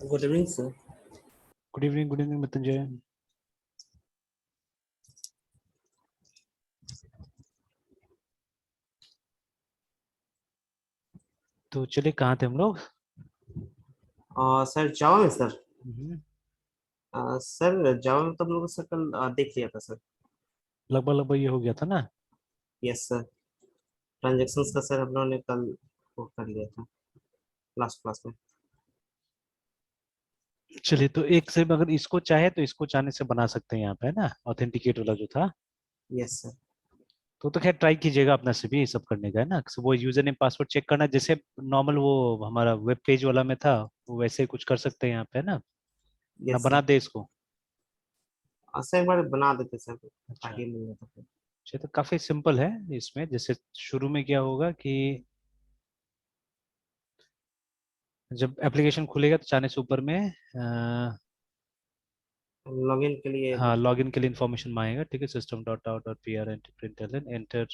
Good evening sir. Good evening Mrityunjay. तो चलिए, कहाँ थे हम लोग? सर जावा में सर। हम्म, सर जावा में तो हम लोग सर कल देख लिया था सर। लगभग लगभग ये हो गया था ना। Yes sir. ट्रांजेक्शन्स का सर हम लोगों ने कल वो कर लिया था लास्ट क्लास में। चलिए, तो एक से अगर इसको चाहे तो इसको चाहने से बना सकते हैं यहाँ पे, है ना, ऑथेंटिकेट वाला जो था। Yes sir. तो खैर ट्राई कीजिएगा अपना से भी ये सब करने का, है ना। So, वो यूजर नेम पासवर्ड चेक करना जैसे नॉर्मल वो हमारा वेब पेज वाला में था, वो वैसे कुछ कर सकते हैं यहाँ पे, है ना। ना यस बना सर। दे इसको। सर एक बार बना देते सर। अच्छा। आगे मिल जाता फिर। चलिए, तो काफी सिंपल है। इसमें जैसे शुरू में क्या होगा कि जब एप्लीकेशन खुलेगा तो चाहने से ऊपर में लॉगिन के लिए हाँ, मतलब। लॉगिन के लिए इन्फॉर्मेशन मांगेगा, ठीक है। System dot out dot p r n println enter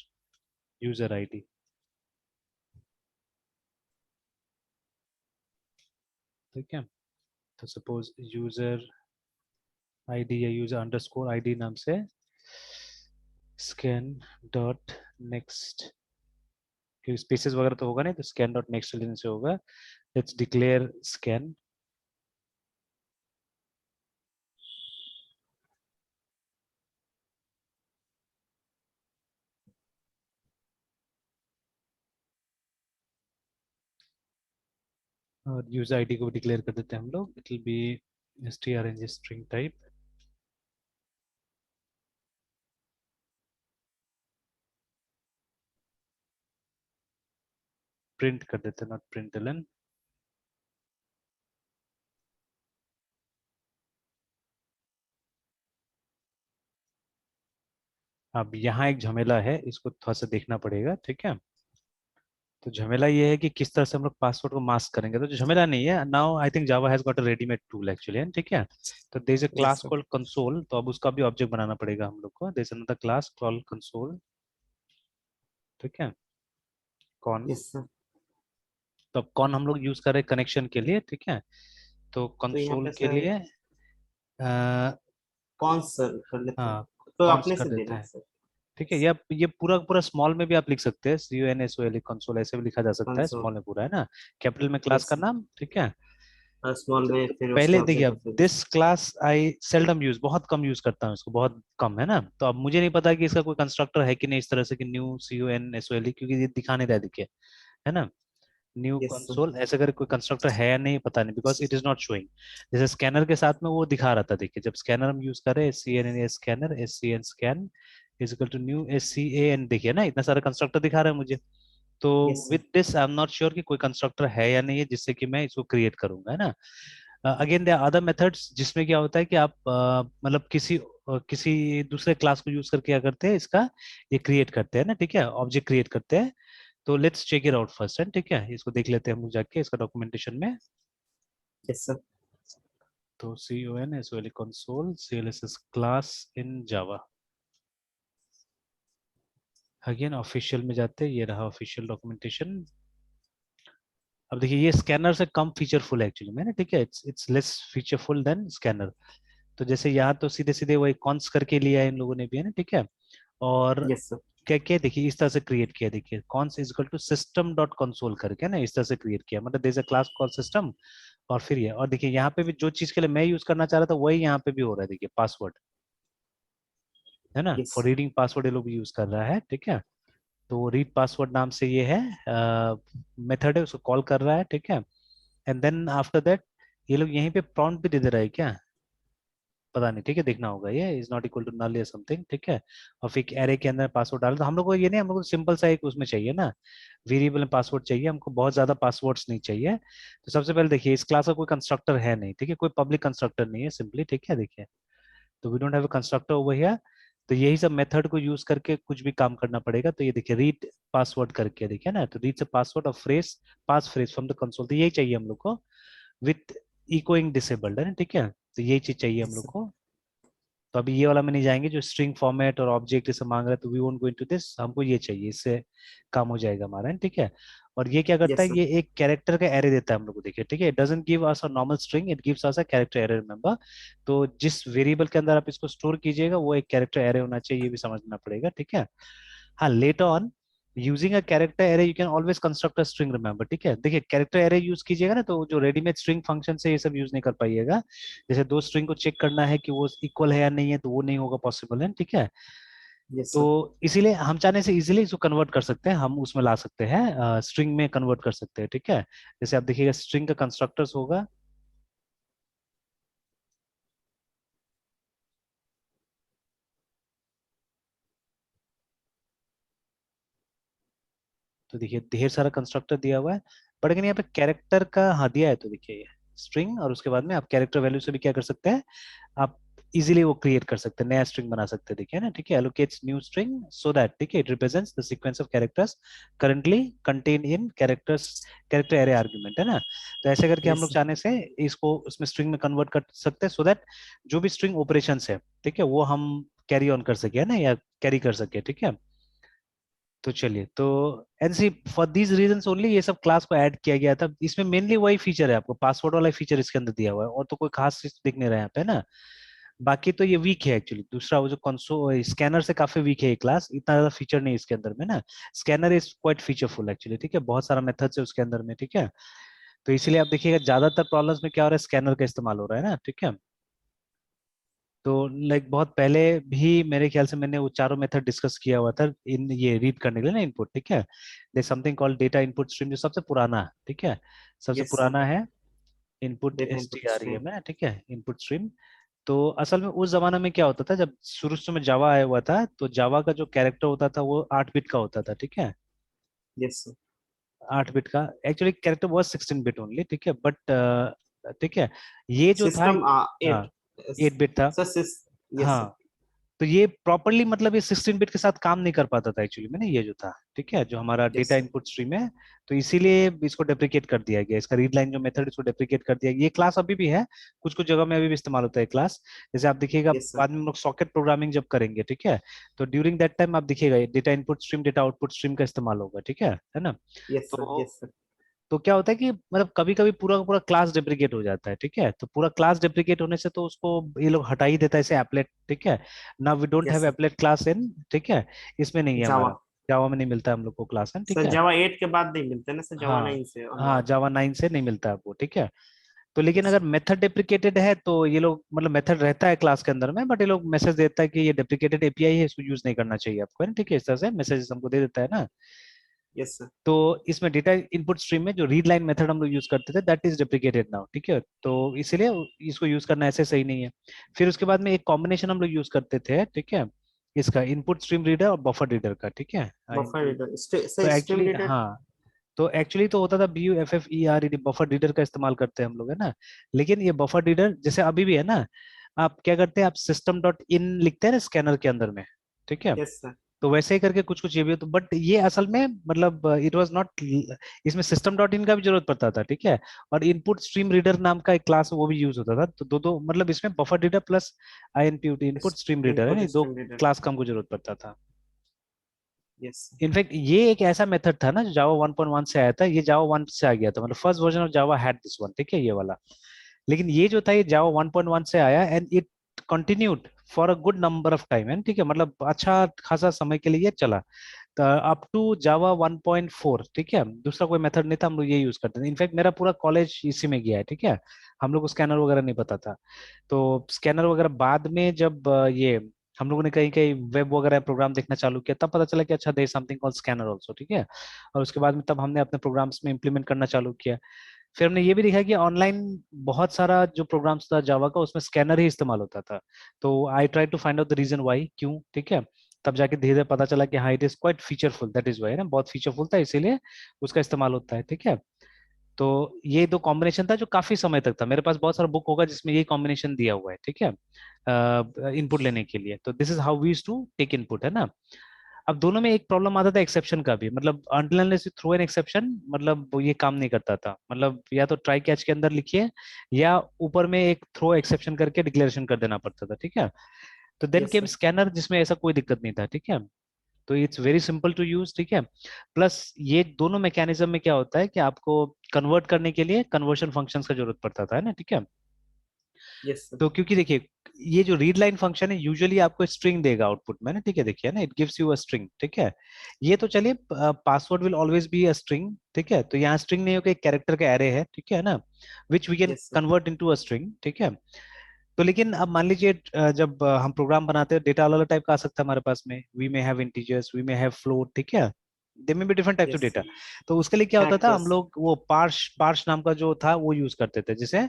user ID. ठीक है। तो सपोज यूजर आईडी या यूजर अंडरस्कोर आईडी नाम से स्कैन डॉट नेक्स्ट, क्योंकि स्पेसेस वगैरह तो होगा नहीं, तो स्कैन डॉट नेक्स्ट लेने से होगा। Let's declare scan. और यूजर आईडी को डिक्लेयर कर देते हैं हम लोग। It will B strng string type. Print कर देते हैं, नॉट प्रिंटलन। अब यहाँ एक झमेला है, इसको थोड़ा सा देखना पड़ेगा, ठीक है। तो झमेला ये है कि किस तरह से हम लोग पासवर्ड को मास्क करेंगे। तो जो झमेला नहीं है, now I think Java has got a readymade tool actually, ठीक है। तो there is a yes class sir. Called console, तो अब उसका भी ऑब्जेक्ट बनाना पड़ेगा हम लोग को। There is another class called console, ठीक है। कौन, यस सर। तो कौन हम लोग यूज कर रहे हैं कनेक्शन के लिए, ठीक है। तो तो यहाँ कंसोल पे के सर लिए कौन सर कर लेते हैं। हाँ, तो कॉन्स अपने कर से देते देना है हैं, सर। ठीक है। ये पूरा पूरा स्मॉल में भी आप लिख सकते हैं, CONSOL कंसोल ऐसे भी लिखा जा सकता है, कंसोल। स्मॉल में पूरा, है ना। कैपिटल में क्लास यस का सर। नाम, ठीक है। और स्मॉल में तो फिर उसके पहले देखिए, ऑब्जेक्ट अब और फिर this class I seldom use, बहुत कम यूज करता हूँ इसको, बहुत कम, है ना। तो अब मुझे नहीं पता कि इसका कोई कंस्ट्रक्टर है कि नहीं इस तरह से कि न्यू CONSOL, क्योंकि ये दिखा नहीं रहा है, देखिए, है ना। New yes sir. कंसोल ऐसे करके कोई कंस्ट्रक्टर है या नहीं पता नहीं, because it is not showing. जैसे स्कैनर के साथ में वो दिखा रहा था, देखिए, जब स्कैनर हम यूज करें, SCN scanner, SCN scan is equal to new SCAN, देखिए ना, इतना सारा कंस्ट्रक्टर दिखा रहा है मुझे। तो yes sir. With this I am not sure कि कोई कंस्ट्रक्टर है या नहीं है जिससे कि मैं इसको क्रिएट करूंगा, है ना। अगेन देयर अदर मेथड्स जिसमें क्या होता है कि आप मतलब किसी दूसरे क्लास को यूज करके क्या करते हैं, इसका ये क्रिएट करते हैं ना, ठीक है, ऑब्जेक्ट क्रिएट करते हैं। तो let's check it out first, है, ठीक है। इसको देख लेते हैं हम लोग जाके इसका डॉक्यूमेंटेशन में। Yes sir. तो CONSOL console CLSS class in Java. Again official में जाते हैं, ये रहा ऑफिशियल डॉक्यूमेंटेशन। अब देखिए, ये स्कैनर से कम फीचरफुल है एक्चुअली में ना, ठीक है। It's less featureful than scanner. तो जैसे यहाँ तो सीधे सीधे वही कॉन्स करके लिया है इन लोगों ने भी, है ना, ठीक है। और यस सर। क्या क्या देखिए, इस तरह से क्रिएट किया, देखिए, cons is equal to system dot console करके ना, इस तरह से क्रिएट किया, मतलब there is a class call system. और फिर ये, और देखिए यहाँ पे भी जो चीज के लिए मैं यूज करना चाह रहा था वही यहाँ पे भी हो रहा है, देखिए, पासवर्ड, है ना। Yes for sir. Reading password ये लोग यूज कर रहा है, ठीक है। तो रीड पासवर्ड नाम से ये है मेथड है, उसको कॉल कर रहा है, ठीक है। एंड देन आफ्टर दैट ये लोग यहीं पे प्रॉम्प्ट भी दे दे रहा है क्या, पता नहीं, ठीक है, देखना होगा। ये is not equal to null या समथिंग, ठीक है। और फिर एरे के अंदर पासवर्ड डाल, तो हम लोग को ये नहीं, हम लोग को सिंपल सा एक उसमें चाहिए ना, वेरिएबल में पासवर्ड चाहिए हमको, बहुत ज्यादा पासवर्ड्स नहीं चाहिए। तो सबसे पहले देखिए, इस क्लास का कोई कंस्ट्रक्टर है नहीं, ठीक है, कोई पब्लिक कंस्ट्रक्टर नहीं है सिंपली, ठीक है, देखिए। तो we don't have a constructor over here. तो यही सब मेथड को यूज करके कुछ भी काम करना पड़ेगा। तो ये देखिए, रीड पासवर्ड करके, देखिए ना, तो रीड से पासवर्ड और phrase, pass phrase from the console, तो यही चाहिए हम लोग को, विथ इकोइंग डिसेबल्ड, है ना, ठीक है। तो यही चीज चाहिए हम यस लोग सर। को। तो अभी ये वाला में नहीं जाएंगे जो स्ट्रिंग फॉर्मेट और ऑब्जेक्ट इसे मांग रहा है, तो we won't go into this, हमको ये चाहिए, इससे काम हो जाएगा हमारा, ठीक है। और ये क्या करता यस है, सर। ये एक कैरेक्टर का एरे देता है हम लोग को। देखिए ठीक है, it doesn't give us a normal string, it gives us a character array, remember. तो जिस वेरिएबल के अंदर आप इसको स्टोर कीजिएगा वो एक कैरेक्टर एरे होना चाहिए, ये भी समझना पड़ेगा, ठीक है। हाँ, later on using a character array you can always construct a string, remember, ठीक है। देखिए कैरेक्टर एरे यूज कीजिएगा ना, तो जो रेडीमेड स्ट्रिंग फंक्शन से ये सब यूज नहीं कर पाइएगा। जैसे दो स्ट्रिंग को चेक करना है कि वो इक्वल है या नहीं है, तो वो नहीं होगा पॉसिबल है, ठीक है। यस तो सर। इसीलिए हम चाहने से इजीली इसको कन्वर्ट कर सकते हैं, हम उसमें ला सकते हैं, स्ट्रिंग में कन्वर्ट कर सकते हैं, ठीक है। जैसे आप देखिएगा स्ट्रिंग का कंस्ट्रक्टर्स होगा, तो देखिए ढेर सारा कंस्ट्रक्टर दिया हुआ है। बट अगर यहाँ पे कैरेक्टर का हाँ दिया है, तो देखिए ये स्ट्रिंग, और उसके बाद में आप कैरेक्टर वैल्यू से भी क्या कर सकते हैं, आप इजीली वो क्रिएट कर सकते हैं, नया स्ट्रिंग बना सकते हैं, देखिए ना, ठीक है। Allocates new string so that, ठीक है, it represents the sequence of characters currently contain in characters, character array argument, है ना। तो ऐसे करके हम यस लोग सर। चाहने से इसको उसमें स्ट्रिंग में कन्वर्ट कर सकते हैं, सो दैट जो भी स्ट्रिंग ऑपरेशंस है, ठीक है, वो हम कैरी ऑन कर सके, है ना, या कैरी कर सके, ठीक है। तो चलिए, तो NC for these reasons only ये सब क्लास को ऐड किया गया था। इसमें मेनली वही फीचर है, आपको पासवर्ड वाला फीचर इसके अंदर दिया हुआ है, और तो कोई खास चीज दिख नहीं रहा है यहाँ पे ना। बाकी तो ये वीक है एक्चुअली, दूसरा वो जो कंसोल स्कैनर से काफी वीक है ये क्लास, इतना ज्यादा फीचर नहीं है इसके अंदर में ना। स्कैनर इज क्वाइट फीचरफुल एक्चुअली, ठीक है, बहुत सारा मेथड्स है उसके अंदर में, ठीक है। तो इसीलिए आप देखिएगा ज्यादातर प्रॉब्लम्स में क्या हो रहा है, स्कैनर का इस्तेमाल हो रहा है ना, ठीक है। तो लाइक बहुत पहले भी मेरे ख्याल से मैंने वो चारों मेथड डिस्कस किया हुआ था इन ये रीड करने के लिए ना, इनपुट, ठीक है। They something called data input stream, जो सबसे पुराना है, ठीक है, सबसे यस सर। पुराना है input data s t input r e stream. एम है, ठीक है, इनपुट स्ट्रीम। तो असल में उस जमाने में क्या होता था, जब शुरू शुरू में जावा आया हुआ था, तो जावा का जो कैरेक्टर होता था वो 8 बिट का होता था, ठीक है। Yes sir. 8 बिट का एक्चुअली कैरेक्टर बहुत 16 बिट ओनली, ठीक है, बट ठीक है, ये जो था, सिस्टम हाँ, 8। 8 बिट था। सर सिस यस सर। हाँ, तो ये प्रॉपरली मतलब ये 16 बिट के साथ काम नहीं कर पाता था एक्चुअली में ना, ये जो था, ठीक है, जो हमारा yes data sir. Input stream है। तो इसीलिए इसको डेप्रिकेट कर दिया गया, इसका रीड लाइन जो मेथड, इसको डेप्रिकेट कर दिया गया। ये क्लास अभी भी है, कुछ कुछ जगह में अभी भी इस्तेमाल होता है क्लास। जैसे आप देखिएगा यस सर। बाद में हम लोग सॉकेट प्रोग्रामिंग जब करेंगे, ठीक है, तो ड्यूरिंग दैट टाइम आप देखिएगा data input stream, data output stream का इस्तेमाल होगा, ठीक है ना। Yes sir. तो यस सर। तो क्या होता है कि मतलब कभी कभी पूरा का पूरा क्लास डेप्रिकेट हो जाता है, ठीक है, तो पूरा क्लास डेप्रिकेट होने से तो उसको ये लोग हटा ही देता है, ऐसे एप्लेट, ठीक है। Now we don't yes have sir. Applet class in, ठीक है, इसमें नहीं है जावा। हमारा, जावा में नहीं मिलता है हम लोग को क्लास है, ठीक सर है। जावा 8 के बाद नहीं मिलते ना सर, जावा हाँ 9 से हाँ, ऑनवर्ड। जावा 9 से नहीं मिलता है आपको, ठीक है। तो लेकिन यस अगर सर। मेथड डेप्रिकेटेड है तो ये लोग मतलब मेथड रहता है क्लास के अंदर में, बट ये लोग मैसेज देता है कि ये डेप्रिकेटेड एपीआई है, इसको यूज नहीं करना चाहिए आपको, है ना, ठीक है, इस तरह से मैसेज हमको दे देता है ना। Yes sir. तो इसमें डेटा इनपुट स्ट्रीम में जो रीड लाइन मेथड हम लोग यूज करते थे, दैट इज डेप्रिकेटेड नाउ, ठीक है। तो इसीलिए इसको यूज करना ऐसे सही नहीं है। फिर उसके बाद में एक कॉम्बिनेशन हम लोग यूज करते थे, ठीक है, इसका इनपुट स्ट्रीम रीडर और बफर रीडर का, ठीक है, बफर इनपुट। रीडर तो सर, स्ट्रीम एक्चुअली रीडर। हाँ, तो एक्चुअली तो होता था BUFFERED, बफर रीडर का इस्तेमाल करते हैं हम लोग, है ना। लेकिन ये बफर रीडर जैसे अभी भी है ना, आप क्या करते हैं, आप system डॉट इन लिखते हैं ना स्कैनर के अंदर में, ठीक है। Yes sir. तो वैसे ही करके कुछ कुछ ये भी तो, बट ये असल में मतलब इट वाज नॉट, इसमें सिस्टम डॉट इन का भी जरूरत पड़ता था, ठीक है। और इनपुट स्ट्रीम रीडर नाम का एक क्लास वो भी यूज होता था, तो दो दो मतलब इसमें buffer reader plus INPUT input stream reader है इनपुट ना, दो स्ट्रीम रीडर। क्लास का हमको जरूरत पड़ता था। Yes sir. इनफैक्ट ये एक ऐसा मेथड था ना जो जावा 1.1 से आया था, ये जावा 1 से आ गया था, मतलब first version of Java had this one, ठीक है, ये वाला। लेकिन ये जो था ये जावा 1.1 से आया, and it continued for a good number of time, है, ठीक है, मतलब अच्छा खासा समय के लिए ये चला, अप टू जावा 1.4, ठीक है। दूसरा कोई मेथड नहीं था, हम लोग ये यूज करते थे। इनफैक्ट मेरा पूरा कॉलेज इसी में गया है, ठीक है। हम लोग को स्कैनर वगैरह नहीं पता था। तो स्कैनर वगैरह बाद में जब ये हम लोगों ने कहीं कहीं वेब वगैरह प्रोग्राम देखना चालू किया, तब पता चला कि अच्छा, there something called scanner also, ठीक है। और उसके बाद में तब हमने अपने प्रोग्राम्स में इम्प्लीमेंट करना चालू किया। फिर हमने ये भी देखा कि ऑनलाइन बहुत सारा जो प्रोग्राम्स था जावा का, उसमें स्कैनर ही इस्तेमाल होता था। तो I try to find out the reason why, क्यों, ठीक है। तब जाके धीरे धीरे पता चला कि हाँ, it is quite featureful, that is why ना, बहुत फीचरफुल था, इसीलिए उसका इस्तेमाल होता है, ठीक है। तो ये दो कॉम्बिनेशन था जो काफी समय तक था, मेरे पास बहुत सारा बुक होगा जिसमें ये कॉम्बिनेशन दिया हुआ है, ठीक है, इनपुट लेने के लिए। तो this is how we used to take input, है ना। अब दोनों में एक प्रॉब्लम आता था एक्सेप्शन का भी, मतलब until unless you throw an exception, मतलब वो ये काम नहीं करता था, मतलब या तो ट्राई कैच के अंदर लिखिए, या ऊपर में एक थ्रो एक्सेप्शन करके डिक्लेरेशन कर देना पड़ता था, ठीक है। तो then yes came sir. Scanner, जिसमें ऐसा कोई दिक्कत नहीं था, ठीक है। तो it's very simple to use, ठीक है। प्लस ये दोनों मैकेनिज्म में क्या होता है कि आपको कन्वर्ट करने के लिए कन्वर्शन फंक्शंस का जरूरत पड़ता था, है ना, ठीक है। Yes sir. तो क्योंकि देखिए ये जो रीड लाइन फंक्शन है यूजुअली आपको स्ट्रिंग देगा आउटपुट में ना, ठीक है, देखिए ना, it gives you a string, ठीक है। ये तो चलिए password will always be a string, ठीक है। तो यहाँ स्ट्रिंग नहीं होगा, एक कैरेक्टर का एरे है, ठीक है ना, which we can yes sir. Convert into a string, ठीक है। तो लेकिन अब मान लीजिए जब हम प्रोग्राम बनाते हैं डेटा अलग अलग टाइप का आ सकता है हमारे पास में, we may have integers, we may have float, ठीक है, दे में भी different types of yes. Data. तो उसके लिए क्या होता था, हम कैरेक्टर्स। लोग वो पार्श पार्श नाम का जो था वो यूज करते थे, जैसे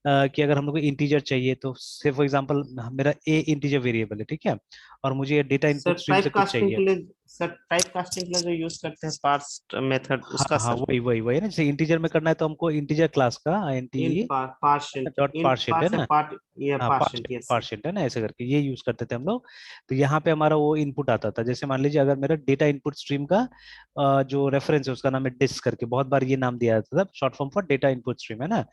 कि अगर हम लोग को इंटीजर चाहिए तो से फॉर एग्जांपल मेरा ए इंटीजर वेरिएबल है, ठीक है, और मुझे डेटा सर इनपुट स्ट्रीम से टाइप कुछ कास्टिंग चाहिए। के लिए, सर टाइप कास्टिंग के लिए जो यूज करते हैं पार्स मेथड, हाँ उसका हाँ, सर। वही वही वही है ना, जैसे इंटीजर में करना है तो हमको इंटीजर क्लास का in NT partial, dot in partial है पार्शियल ना। पार्ट, ये हाँ partial, partial yes sir. Partial है ना, ऐसे करके ये यूज करते थे हम लोग। तो यहाँ पे हमारा वो इनपुट आता था, जैसे मान लीजिए अगर मेरा डेटा इनपुट स्ट्रीम का जो रेफरेंस है उसका नाम है डिस्क करके, बहुत बार ये नाम दिया जाता था, short form for data input stream, है ना।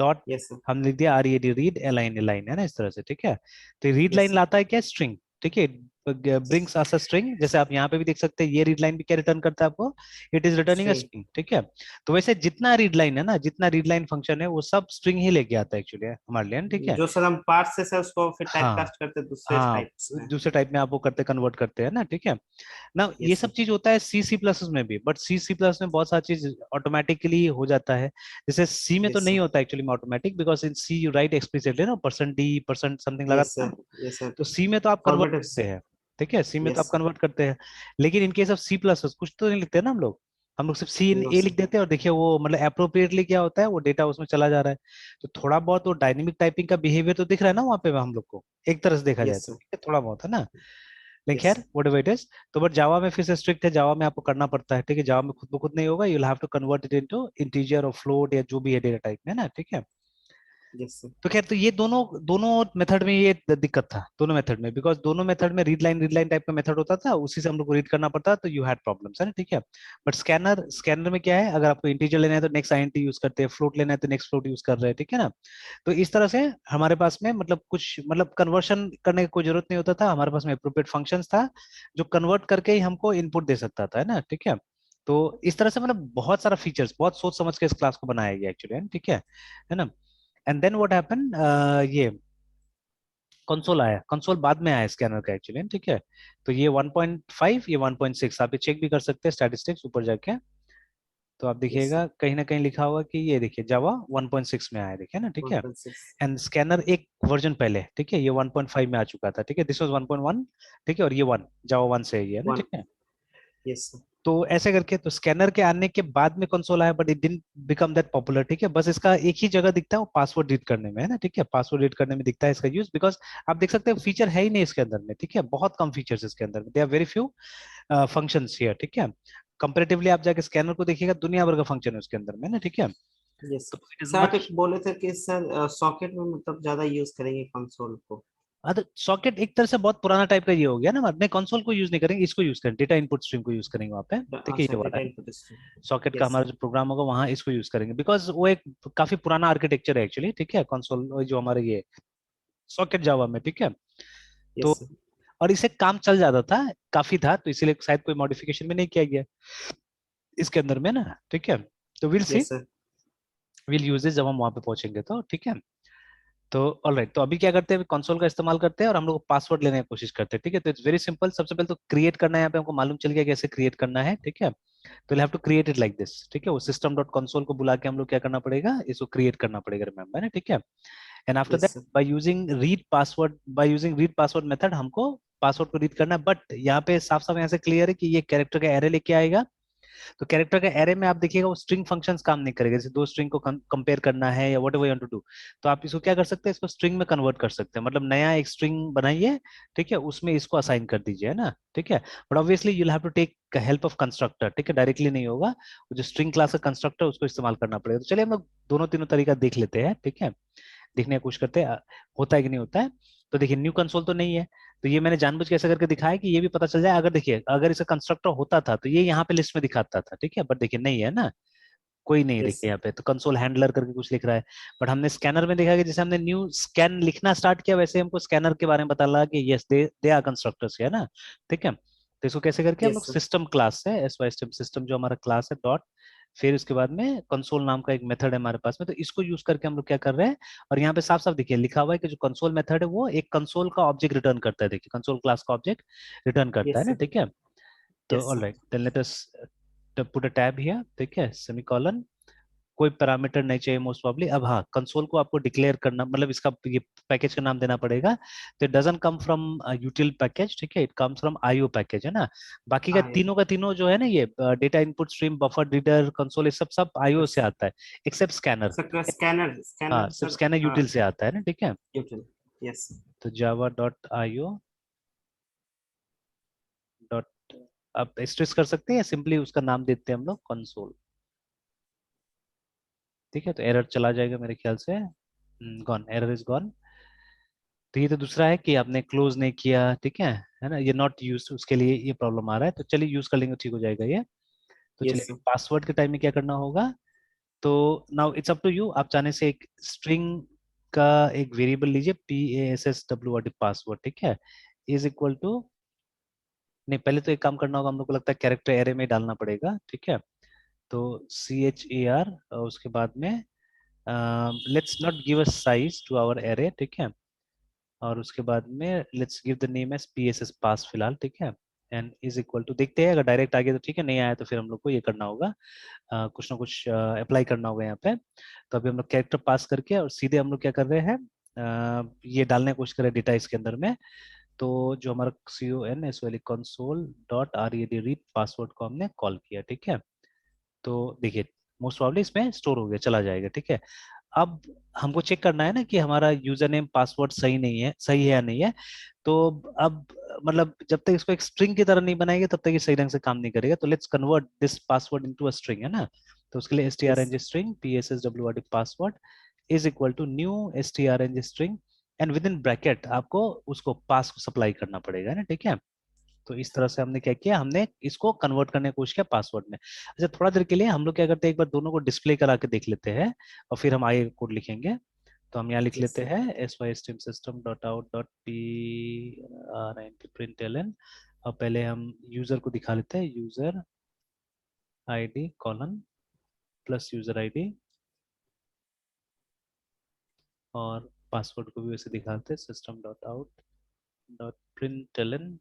Dot yes sir. हम लिख दिया R E D, read align align, है ना, इस तरह से, ठीक है। तो रीड यस लाइन सर। लाता है क्या, स्ट्रिंग, ठीक है, ब्रिंग्स अस अ स्ट्रिंग, जैसे आप यहाँ पे भी देख सकते हैं, ये रीड लाइन भी क्या रिटर्न करता है आपको, it is returning a string. String, ठीक है। तो वैसे जितना रीड लाइन है ना, जितना रीड लाइन फंक्शन है वो सब स्ट्रिंग ही लेके आता है एक्चुअली हमारे लिए, ठीक है। जो सर हम पार्ट से सर उसको फिर टाइप हाँ कास्ट करते हैं दूसरे हाँ, टाइप्स में। दूसरे टाइप में आप वो करते कन्वर्ट करते हैं ना, ठीक है ना। ये यस सब सर। चीज होता है सी सी प्लस में भी, बट सी सी प्लस में बहुत सारी चीज ऑटोमेटिकली हो जाता है, जैसे सी में तो यस नहीं सर। होता एक्चुअली में automatic, because in C you write explicitly ना, percent d percent something yes लगाता है सर। ना। Yes sir. तो सी में तो आप कन्वर्ट फॉर्मेटिव। करते हैं, ठीक है, सी में तो यस आप सर। कन्वर्ट करते हैं। लेकिन in case of C plus कुछ तो नहीं लिखते ना हम लोग सिर्फ सी इन नो ए सर। लिख देते हैं, और देखिए वो मतलब अप्रोप्रिएटली क्या होता है, वो डेटा उसमें चला जा रहा है। तो थोड़ा बहुत वो डायनेमिक टाइपिंग का बिहेवियर तो दिख रहा है ना वहाँ पे हम लोग को, एक तरह से देखा जाए यस तो, सर। ठीक है, थोड़ा बहुत है ना। लेकिन यस खैर व्हाट एवर इट इज, तो बट जावा में फिर से स्ट्रिक्ट है, जावा में आपको करना पड़ता है, ठीक है, जावा में खुद ब खुद नहीं होगा, you will have to convert it into integer और फ्लोट या जो भी है डेटा टाइप में ना, ठीक है। Yes sir. तो खैर तो ये दोनों दोनों मेथड में ये दिक्कत था, दोनों मेथड में, बिकॉज दोनों मेथड में रीड लाइन टाइप का मेथड होता था, उसी से हम लोग को रीड करना पड़ता, तो यू हैड प्रॉब्लम्स, है ना, ठीक है। बट स्कैनर में क्या है, अगर आपको इंटीजर लेना है तो नेक्स्ट आईएनटी यूज करते हैं, फ्लोट लेना है तो नेक्स्ट फ्लोट यूज कर रहे हैं, ठीक है ना। तो इस तरह से हमारे पास में मतलब कुछ मतलब कन्वर्शन करने की कोई जरूरत नहीं होता था, हमारे पास में अप्रोप्रिएट फंक्शंस था जो कन्वर्ट करके ही हमको इनपुट दे सकता था, है ना, ठीक है। तो इस तरह से मतलब बहुत सारा फीचर्स, बहुत सोच समझ के इस क्लास को बनाया गया एक्चुअली, ठीक है ना। एंड देन व्हाट हैपन, ये कंसोल आया, कंसोल बाद में आया स्कैनर का एक्चुअली, ठीक है। तो ये 1.5 ये 1.6 आप ये चेक भी कर सकते हैं स्टैटिस्टिक्स ऊपर जाके, तो आप यस सर। देखिएगा कहीं ना कहीं लिखा होगा कि ये देखिए जावा 1.6 में आया, देखिए ना, ठीक है। 1.6। एंड स्कैनर एक वर्जन पहले, ठीक है, ये 1.5 में आ चुका था, ठीक है, दिस वाज 1.1, ठीक है, और ये 1 जावा 1 से ये है ना, वन। ठीक है। Yes sir. तो ऐसे करके तो स्कैनर के आने के बाद में कंसोल आया, but it didn't become that popular, ठीक है। बस इसका एक ही जगह दिखता है, वो पासवर्ड रीड करने में, है ना, ठीक है, पासवर्ड रीड करने में दिखता है इसका यूज, बिकॉज आप देख सकते हैं फीचर है ही नहीं इसके अंदर में, ठीक है, बहुत कम फीचर्स इसके अंदर में, they are very few functions here, ठीक है। कंपैरेटिवली आप जाके स्कैनर को देखिएगा, दुनिया भर का फंक्शन है उसके अंदर में ना, ठीक है। यस तो इट इज सर। आप मच। एक बोले थे कि सर सॉकेट में मतलब ज्यादा यूज करेंगे कंसोल को। अरे सॉकेट एक तरह से बहुत पुराना टाइप का ये हो गया ना, अपने कंसोल को यूज नहीं करेंगे, इसको यूज करेंगे, डेटा इनपुट स्ट्रीम को यूज करेंगे वहाँ पे, ठीक है, अच्छा, ये वाला डेटा है। Input stream. सॉकेट का यस हमारा सर। जो प्रोग्राम होगा वहाँ इसको यूज करेंगे, बिकॉज वो एक काफी पुराना आर्किटेक्चर है एक्चुअली, ठीक है, कंसोल जो हमारे ये सॉकेट जावा में, ठीक है। तो यस सर। और इसे काम चल जाता था, काफी था, तो इसीलिए शायद कोई मॉडिफिकेशन भी नहीं किया गया इसके अंदर में ना, ठीक है। तो will see, yes sir. Will use this जब हम वहां पे पहुंचेंगे तो, ठीक है। तो ऑलराइट, तो अभी क्या करते हैं, कंसोल का इस्तेमाल करते हैं और हम लोग पासवर्ड लेने की कोशिश करते हैं, ठीक है। तो इट्स वेरी सिंपल, सबसे पहले तो क्रिएट करना है, यहाँ पे हमको मालूम चल गया कैसे क्रिएट करना है, ठीक है। तो have to create it like this, ठीक है, वो सिस्टम डॉट कंसोल को बुला के हम लोग क्या करना पड़ेगा, इसको क्रिएट करना पड़ेगा, रिमेंबर है, ठीक है। And after that yes sir. By using read password method हमको पासवर्ड को रीड करना है, बट यहाँ पे साफ साफ यहाँ से क्लियर है कि ये कैरेक्टर का एरे लेके आएगा। तो कैरेक्टर के एरे में आप देखिएगा वो स्ट्रिंग फंक्शंस काम नहीं करेगा, जैसे दो स्ट्रिंग को कंपेयर करना है या whatever you want to do, तो आप इसको क्या कर सकते हैं, इसको स्ट्रिंग में कन्वर्ट कर सकते हैं, मतलब नया एक स्ट्रिंग बनाइए, ठीक है, उसमें इसको असाइन कर दीजिए, है ना, ठीक है। But obviously you have to take help of constructor, ठीक है, डायरेक्टली नहीं होगा, वो जो स्ट्रिंग क्लास का कंस्ट्रक्टर उसको इस्तेमाल करना पड़ेगा। तो चलिए हम लोग दोनों तीनों तरीका देख लेते हैं, ठीक है, देखने की कोशिश करते हैं होता है कि नहीं होता है। तो देखिए न्यू कंसोल तो नहीं है, तो ये मैंने जानबूझ के ऐसा करके दिखाया कि ये भी पता चल जाए, अगर देखिए अगर इसका कंस्ट्रक्टर होता था तो ये यहाँ पे लिस्ट में दिखाता था, ठीक है, बट देखिए नहीं है ना, कोई नहीं, यस देखिए सर। यहाँ पे तो कंसोल हैंडलर करके कुछ लिख रहा है। बट हमने स्कैनर में देखा कि जैसे हमने न्यू स्कैन लिखना स्टार्ट किया, वैसे हमको स्कैनर के बारे में पता लगा कि यस दे आर कंस्ट्रक्टर्स, है ना, ठीक है। तो इसको कैसे करके हम लोग यस सर। सिस्टम क्लास है, एसवाई सिस्टम जो हमारा क्लास है डॉट, फिर उसके बाद में कंसोल नाम का एक मेथड है हमारे पास में, तो इसको यूज करके हम लोग क्या कर रहे हैं, और यहाँ पे साफ साफ देखिए लिखा हुआ है कि जो कंसोल मेथड है वो एक कंसोल का ऑब्जेक्ट रिटर्न करता है, देखिए कंसोल क्लास का ऑब्जेक्ट रिटर्न करता है यस ना, सर। ठीक है। तो yes sir. Alright, then let us put a tab here, ठीक है, सेमीकोलन, कोई पैरामीटर नहीं चाहिए मोस्ट प्रॉब्ली। अब हाँ, कंसोल को आपको डिक्लेयर करना, मतलब इसका ये पैकेज का नाम देना पड़ेगा। तो it doesn't come from यूटिल package, ठीक है, it comes from IO package, है ना। बाकी हाँ का तीनों जो है ना, ये data input stream, buffer reader, console, ये सब सब आईओ से सर। आता है, एक्सेप्ट स्कैनर। सर स्कैनर हाँ, स्कैनर सिर्फ सर। स्कैनर हाँ यूटिल से आता है ना, ठीक है। यूटिल। यस। तो जावा डॉट आईओ डॉट, आप स्ट्रेस कर सकते हैं या सिंपली उसका नाम देते हैं हम लोग कंसोल, ठीक है। तो एरर चला जाएगा मेरे ख्याल से, गॉन, एरर इज गॉन। तो ये तो दूसरा है कि आपने क्लोज नहीं किया, ठीक है ना, ये नॉट यूज, उसके लिए ये प्रॉब्लम आ रहा है। तो चलिए यूज कर लेंगे, ठीक हो जाएगा ये। तो यस चलिए सर। पासवर्ड के टाइम में क्या करना होगा, तो now it's up to you, आप चाहने से एक स्ट्रिंग का एक वेरिएबल लीजिए, PASSWORD पासवर्ड, ठीक है, इज इक्वल टू, नहीं पहले तो एक काम करना होगा, हम लोग को लगता है कैरेक्टर एरे में डालना पड़ेगा, ठीक है। तो CHAR, उसके बाद में let's not give a size to our array, ठीक है, और उसके बाद में let's give the name as PSS pass फिलहाल, ठीक है, एंड इज इक्वल टू, देखते हैं अगर डायरेक्ट आ गया तो ठीक है, नहीं आया तो फिर हम लोग को ये करना होगा, कुछ ना कुछ अप्लाई करना होगा यहाँ पे। तो अभी हम लोग कैरेक्टर पास करके और सीधे हम लोग क्या कर रहे हैं, ये डालने की कोशिश कर रहे हैं डेटा इसके अंदर में। तो जो हमारा CONSOL console dot RED read password को हमने कॉल किया, ठीक है। तो देखिए मोस्ट प्रॉब्ली इसमें स्टोर हो गया, चला जाएगा, ठीक है। अब हमको चेक करना है ना कि हमारा यूजर नेम पासवर्ड सही नहीं है, सही है या नहीं है। तो अब मतलब जब तक इसको एक स्ट्रिंग की तरह नहीं बनाएंगे तब तक ये सही ढंग से काम नहीं करेगा। तो let's convert this password into a string, है ना। तो उसके लिए yes. strng string PSSWRD password is equal to new strng string, and with in bracket आपको उसको पास को सप्लाई करना पड़ेगा, है ना, ठीक है। तो इस तरह से हमने क्या किया, हमने इसको कन्वर्ट करने की कोशिश किया पासवर्ड में। अच्छा, थोड़ा देर के लिए हम लोग क्या करते हैं, एक बार दोनों को डिस्प्ले करा के देख लेते हैं और फिर हम आगे कोड लिखेंगे। तो हम यहाँ लिख यस लेते सर। हैं system.out.println, और पहले हम यूजर को दिखा लेते हैं, user ID colon plus user ID, और पासवर्ड को भी वैसे दिखाते हैं, system.out.println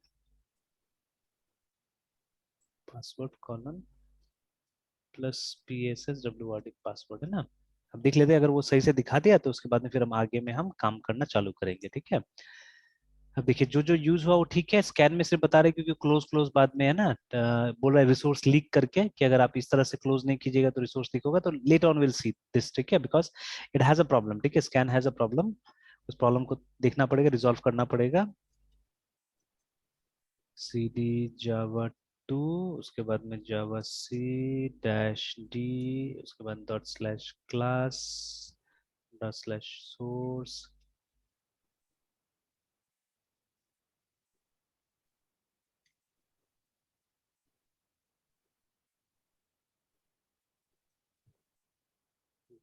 password colon plus PSSWRD password, है ना। अब देख लेते हैं, अगर वो सही से दिखा दिया तो उसके बाद में फिर हम आगे में हम काम करना चालू करेंगे, ठीक है। अब देखिए जो जो यूज हुआ वो ठीक है, स्कैन में सिर्फ बता रहे क्योंकि क्लोज क्लोज बाद में है ना, बोल रहा है रिसोर्स लीक करके कि अगर आप इस तरह से क्लोज नहीं कीजिएगा तो रिसोर्स लीक होगा। तो let on will see this, ठीक है, because it has a problem, ठीक है, स्कैन हैज अ प्रॉब्लम। उस प्रॉब्लम को देखना पड़ेगा, रिजॉल्व करना पड़ेगा। CD जावा 2, उसके बाद में जावा C-D, उसके बाद dot slash class dot slash source,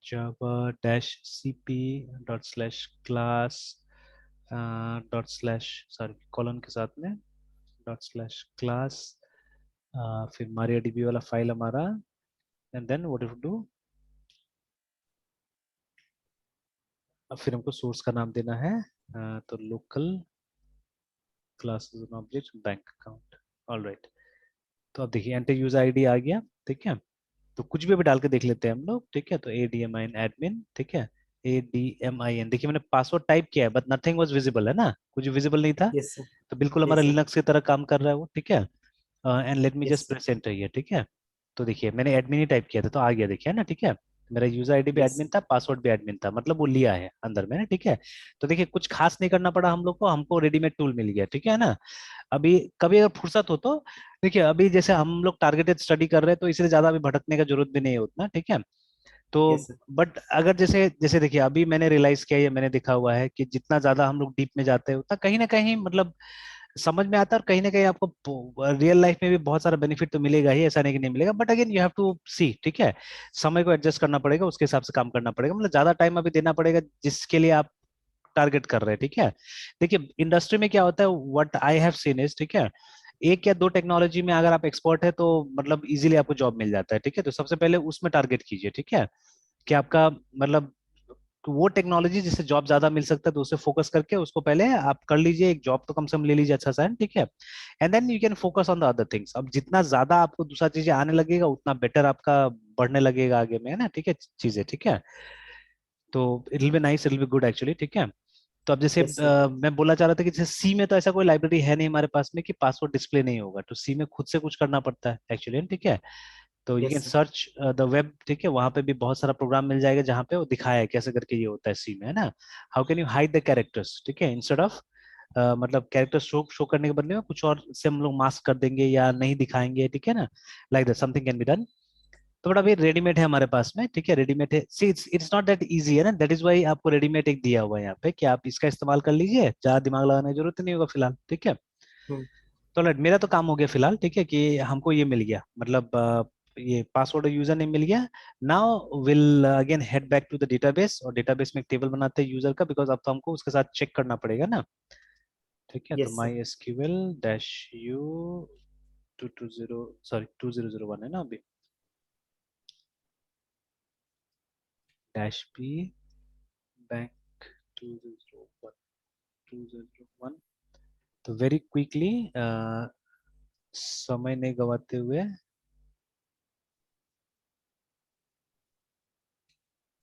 Java dash CP dot slash class dot slash, sorry colon के साथ में डॉट स्लैश क्लास, फिर MariaDB वाला फाइल हमारा, and then what you do, अब फिर हमको सोर्स का नाम देना है, तो local classes object bank account, alright. तो अब देखिए एंटर यूजर आईडी आ गया, ठीक है। तो कुछ भी अभी डाल के देख लेते हैं हम लोग, ठीक है। तो ADMIN एडमिन, ठीक है, ADMIN, देखिए मैंने पासवर्ड टाइप किया है बट नथिंग वाज विजिबल, है ना, कुछ विजिबल नहीं था। Yes sir. तो बिल्कुल हमारा यस सर। लिनक्स की तरह काम कर रहा है वो, ठीक है। And let me just yes. Press enter here, ठीक है। तो देखिए मैंने एडमिन ही टाइप किया था तो आ गया, देखिए, है ना, ठीक है। मेरा यूजर आईडी भी यस। एडमिन था, पासवर्ड भी एडमिन था, मतलब वो लिया है अंदर में ना, ठीक है। तो देखिए कुछ खास नहीं करना पड़ा हम लोग को, हमको रेडीमेड टूल मिल गया, ठीक है ना। अभी कभी अगर फुर्सत हो तो देखिए, अभी जैसे हम लोग टारगेटेड स्टडी कर रहे हैं तो इसलिए ज्यादा अभी भटकने का जरूरत भी नहीं है उतना, ठीक है। तो यस सर। बट अगर जैसे जैसे देखिए अभी मैंने रियलाइज किया, या मैंने देखा हुआ है कि जितना ज्यादा हम लोग डीप में जाते हैं उतना कहीं ना कहीं मतलब समझ में आता है, और कहीं ना कहीं आपको रियल लाइफ में भी बहुत सारा बेनिफिट तो मिलेगा ही, ऐसा नहीं कि नहीं मिलेगा, but again you have to see, ठीक है। समय को एडजस्ट करना पड़ेगा, उसके हिसाब से काम करना पड़ेगा, मतलब ज्यादा टाइम अभी देना पड़ेगा जिसके लिए आप टारगेट कर रहे हैं, ठीक है। देखिए इंडस्ट्री में क्या होता है, what I have seen is, ठीक है, एक या दो टेक्नोलॉजी में अगर आप एक्सपर्ट है तो मतलब इजीली आपको जॉब मिल जाता है, ठीक है। तो सबसे पहले उसमें टारगेट कीजिए, ठीक है, कि आपका मतलब वो टेक्नोलॉजी जिससे जॉब ज्यादा मिल सकता है तो उसे फोकस करके उसको पहले आप कर लीजिए, एक जॉब तो कम से कम ले लीजिए अच्छा सा, ठीक है। And then you can focus on the other things. अब जितना ज्यादा आपको दूसरा चीजें आने लगेगा उतना बेटर आपका बढ़ने लगेगा आगे में, है ना, ठीक है, चीजें, ठीक है। तो it will be nice, it will be good actually, ठीक है। तो अब जैसे यस सर। मैं बोलना चाह रहा था कि जैसे सी में तो ऐसा कोई लाइब्रेरी है नहीं हमारे पास में कि पासवर्ड डिस्प्ले नहीं होगा, तो सी में खुद से कुछ करना पड़ता है एक्चुअली, ठीक है। तो you can yes sir. Search the web, ठीक है, वहां पे भी बहुत सारा प्रोग्राम मिल जाएगा जहाँ पे वो दिखाया है कैसे करके ये होता है सी में, है ना। How can you hide the characters, ठीक है, इंस्टेड ऑफ मतलब कैरेक्टर शो शो करने के बदले में कुछ और से हम लोग मास्क कर देंगे या नहीं दिखाएंगे, ठीक है ना, like that something can be done. तो बड़ा अभी रेडीमेड है हमारे पास में, ठीक है, रेडीमेड है। See it's it's not that easy, है ना, दैट इज वाई आपको रेडीमेड एक दिया हुआ है यहाँ पे कि आप इसका इस्तेमाल कर लीजिए, ज्यादा दिमाग लगाने की जरूरत नहीं होगा फिलहाल, ठीक है। हम्म। तो लेट मेरा तो काम हो गया फिलहाल, ठीक है, कि हमको ये मिल गया, मतलब ये पासवर्ड और यूजर नेम मिल गया। Now will again head back to the database, और डेटाबेस में एक टेबल बनाते हैं यूजर का, बिकॉज अब तो हमको उसके साथ चेक करना पड़ेगा ना, ठीक है। तो yes sir. My SQL dash you 220, sorry 2001 है ना अभी, डैश पी बैंक 2001 2001। तो वेरी क्विकली समय नहीं गवाते हुए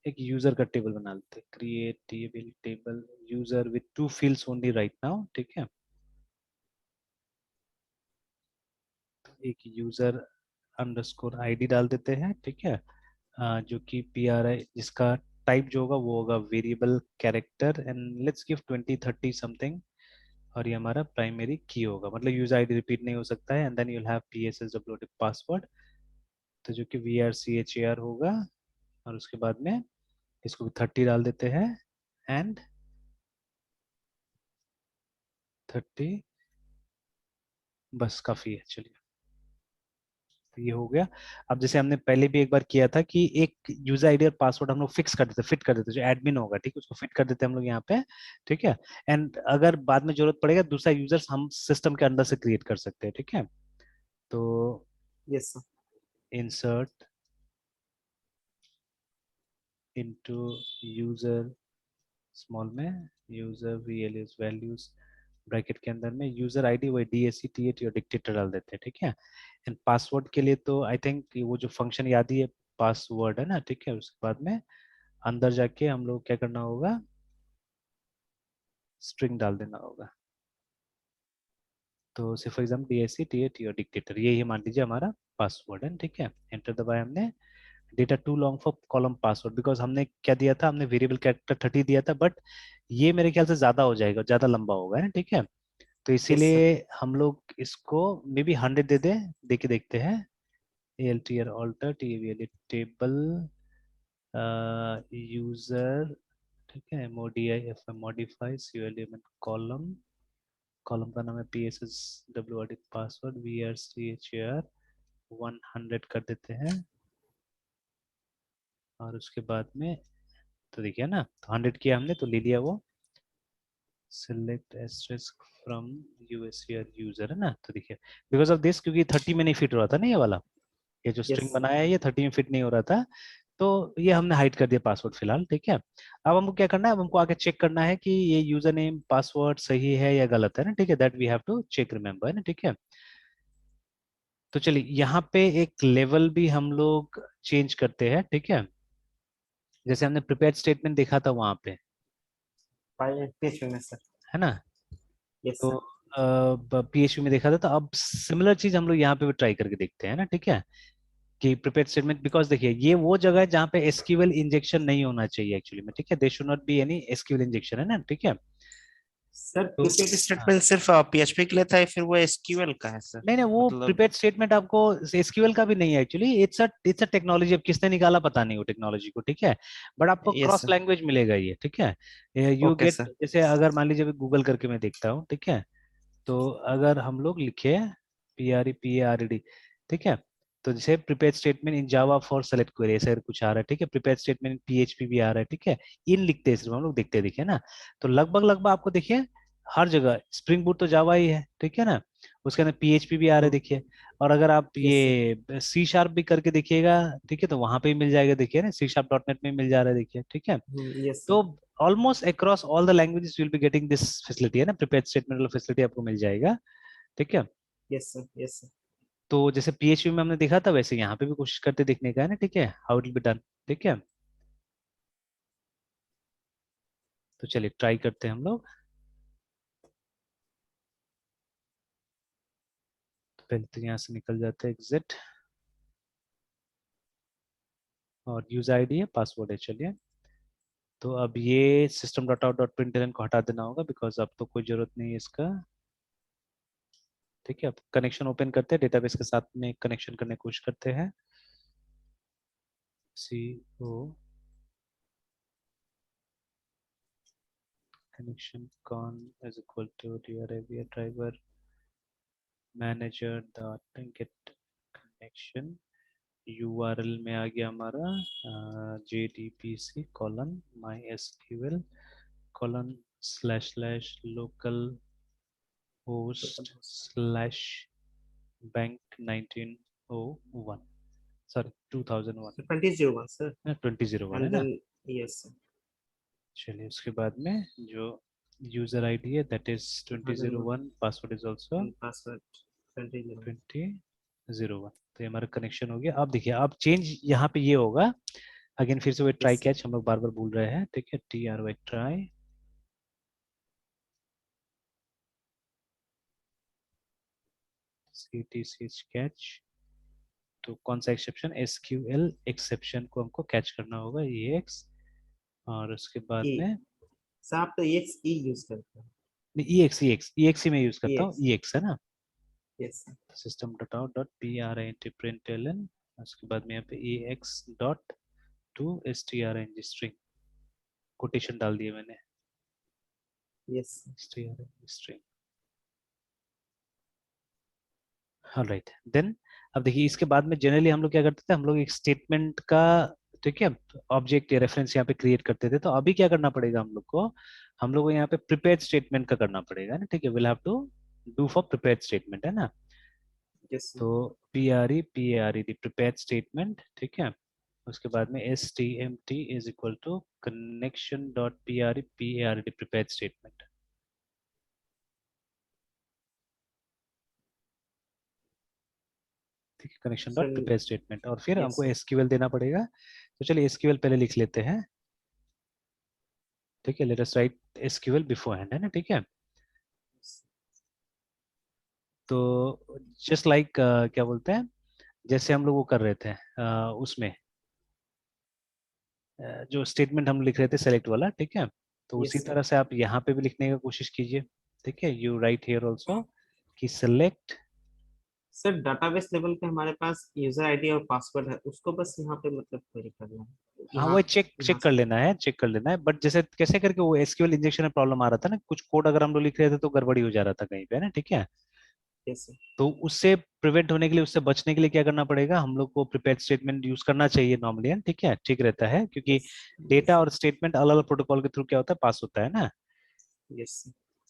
एक यूजर का टेबल बना लेते हैं, create table, table user with to fields only right now, ठीक है। तो एक यूजर अंडरस्कोर आईडी डाल देते हैं, ठीक है, जो कि पी आर आई, जिसका टाइप जो होगा वो होगा variable character, and let's give 2030 something, और ये हमारा प्राइमरी की होगा, मतलब यूजर आईडी रिपीट नहीं हो सकता है। And then you will have P S S W T password, तो जो कि V R C H A R होगा, और उसके बाद में इसको भी 30 डाल देते हैं, एंड 30, बस काफी है, चलिए। तो ये हो गया। अब जैसे हमने पहले भी एक बार किया था कि एक यूजर आईडी और पासवर्ड हम लोग फिक्स कर देते, फिट कर देते, जो एडमिन होगा, ठीक है, उसको फिट कर देते हम लोग यहाँ पे, ठीक है। एंड अगर बाद में जरूरत पड़ेगा दूसरा यूजर्स हम सिस्टम के अंदर से क्रिएट कर सकते हैं, ठीक है। तो yes sir. Insert into user, small में user V L S values, bracket के अंदर में यूजर आईडी वही D S C T eight और डिक्टेटर डाल देते हैं, ठीक है। एंड पासवर्ड के लिए तो आई थिंक वो जो फंक्शन याद ही है, पासवर्ड है ना, ठीक है। उसके बाद में अंदर जाके हम लोग क्या करना होगा, स्ट्रिंग डाल देना होगा। तो say for example D S C T eight और डिक्टेटर, ये मान लीजिए हमारा पासवर्ड है, ठीक है। एंटर दबाया हमने, data too long for column password, because हमने क्या दिया था, हमने वेरिएबल कैरेक्टर 30 दिया था, बट ये मेरे ख्याल से ज्यादा हो जाएगा, ज्यादा लंबा होगा, है ना, ठीक है। तो यस सर। इसीलिए हम लोग इसको मे बी 100 दे दें, दे के देखते हैं। ALTR ऑल्टर टीवीएल टेबल यूजर, ठीक है, MODI FM मॉडिफाई सी एलिमेंट कॉलम, कॉलम का नाम है PSSWRD पासवर्ड VRCHAR 100 कर देते हैं। और उसके बाद में तो देखिए ना, तो 100 किया हमने तो ले लिया वो, सिलेक्ट एस्टेरिस्क फ्रॉम यूएससीआर यूजर, है ना। तो देखिए बिकॉज ऑफ दिस, क्योंकि 30 में नहीं फिट हो रहा था ना ये वाला, ये जो यस स्ट्रिंग बनाया है ये 30 में फिट नहीं हो रहा था, तो ये हमने हाइड कर दिया पासवर्ड फिलहाल, ठीक है। अब हमको क्या करना है, अब हमको आके चेक करना है कि ये यूजर नेम पासवर्ड सही है या गलत है ना, ठीक है, that we have to check, remember, है ना, ठीक है। तो चलिए यहाँ पे एक लेवल भी हम लोग चेंज करते हैं, ठीक है। जैसे हमने प्रिपेयर्ड स्टेटमेंट देखा था वहां पे, PHP में सर। है ना। यस तो सर। PHP में देखा था, तो अब सिमिलर चीज हम लोग यहाँ पे भी ट्राई करके देखते हैं ना, ठीक है, कि प्रिपेयर्ड स्टेटमेंट, बिकॉज देखिए ये वो जगह है जहाँ पे एसक्यूएल इंजेक्शन नहीं होना चाहिए एक्चुअली में, ठीक है, they should not be any SQL injection, है ना, ठीक है। सर तो प्रीपेड हाँ, स्टेटमेंट सिर्फ PHP के लिए था या फिर वो SQL का है सर? नहीं नहीं, वो मतलब। प्रिपेयर्ड स्टेटमेंट आपको एसक्यूएल का भी नहीं है एक्चुअली, इट्स अ टेक्नोलॉजी, अब किसने निकाला पता नहीं वो टेक्नोलॉजी को, ठीक है। बट आपको यस क्रॉस सर। लैंग्वेज मिलेगा ये, ठीक है। You okay get, sir. जैसे अगर मान लीजिए गूगल करके मैं देखता हूँ, ठीक है, तो अगर हम लोग लिखे PREPARED, ठीक है, तो जैसे prepared statement in Java for select query ऐसा कुछ आ रहा है, ठीक है, प्रिपेयर्ड स्टेटमेंट इन PHP भी आ रहा है, ठीक है। इन लिखते हैं सिर्फ हम लोग, देखते हैं, देखिए ना। तो लगभग लगभग आपको देखिए हर जगह स्प्रिंग बूट तो जावा ही है, ठीक है ना, उसके अंदर पीएचपी भी आ रहा है देखिए। और अगर आप यस सर। ये सी शार्प भी करके देखिएगा, ठीक है, तो वहां पे ही मिल जाएगा, देखिए ना, सी शार्प डॉट नेट में मिल जा रहा है, देखिए, ठीक है। यस तो sir. Almost across all the languages you will be getting this facility, है ना, प्रिपेयर्ड स्टेटमेंट वाला फैसिलिटी आपको मिल जाएगा, ठीक है। Yes sir. Yes sir. तो जैसे पीएचपी में हमने देखा था, वैसे यहाँ पे भी कोशिश करते देखने का है ना, ठीक है, how it will be done, ठीक है। तो चलिए ट्राई करते हैं हम लोग। तो पहले तो यहाँ से निकल जाते हैं, एग्जिट, और यूजर आईडी है, पासवर्ड है, चलिए। तो अब ये system dot out dot println को हटा देना होगा, बिकॉज अब तो कोई जरूरत नहीं है इसका, ठीक है। अब कनेक्शन ओपन करते हैं, डेटाबेस के साथ में कनेक्शन करने की कोशिश करते हैं। सी ओ connection con is equal to drivia driver manager dot get connection, URL में आ गया हमारा jdbc colon mysql colon / local host / bank 1901, sorry 2001, 2001 sir. 2001 है एंड ना। Then yes sir. चलिए उसके बाद में जो यूजर आईडी है that is 2001, password is also and password 2001। 2001। तो ये हमारा कनेक्शन हो गया। अब देखिए, अब चेंज यहाँ पे ये होगा, अगेन फिर से वो ट्राई यस कैच हम लोग बार बार भूल रहे हैं, ठीक है, TRY ट्राई, CTCH कैच। तो कौन सा एक्सेप्शन, SQL एक्सेप्शन को हमको कैच करना होगा, EX, और उसके बाद ई में सर, आप तो एक्स ई यूज करते हैं। EX ही मैं यूज करता हूँ, एक्स। EX है ना। Yes sir. System dot out dot print उसके बाद में यहाँ पे EX dot to strng string, quotation डाल दिए मैंने, yes strng string, alright then. अब देखिए इसके बाद में जनरली हम लोग क्या करते थे, हम लोग एक स्टेटमेंट का, ठीक है, ऑब्जेक्ट या रेफरेंस यहाँ पे क्रिएट करते थे। तो अभी क्या करना पड़ेगा हम लोग को यहाँ पे प्रिपेयर्ड स्टेटमेंट का करना पड़ेगा ना, ठीक है, will have to do for prepared statement, है ना। यस तो PRED प्रिपेयर्ड स्टेटमेंट, ठीक है। उसके बाद में STMT is equal to connection dot PRED prepared statement, ठीक है, connection dot sir. Prepare statement, और फिर यस हमको सर। SQL देना पड़ेगा। तो चलिए SQL पहले लिख लेते हैं, ठीक है, let us right SQL before hand, है ना, ठीक है। तो जस्ट लाइक क्या बोलते हैं, जैसे हम लोग वो कर रहे थे उसमें जो स्टेटमेंट हम लिख रहे थे सेलेक्ट वाला, ठीक है, तो उसी यस सर। तरह से आप यहाँ पे भी लिखने का कोशिश कीजिए, ठीक है। यू राइट हियर ऑल्सो कि सेलेक्ट, सर डाटाबेस लेवल पे हमारे पास यूजर आईडी और पासवर्ड है, उसको बस यहाँ पे मतलब क्वेरी करना है हाँ यहाँ। वो चेक यहाँ चेक कर से। लेना है, चेक कर लेना है, बट जैसे कैसे करके वो SQL इंजेक्शन में प्रॉब्लम आ रहा था ना, कुछ कोड अगर हम लोग लिख रहे थे तो गड़बड़ी हो जा रहा था कहीं पे, है ना, ठीक है। Yes sir. तो उससे प्रिवेंट होने के लिए, उससे बचने के लिए क्या करना पड़ेगा, हम लोग को प्रिपेयर्ड स्टेटमेंट यूज करना चाहिए नॉर्मली, ठीक है, ठीक रहता है, क्योंकि यस। यस डेटा और स्टेटमेंट अलग अलग प्रोटोकॉल के थ्रू क्या होता है, पास होता है ना। यस।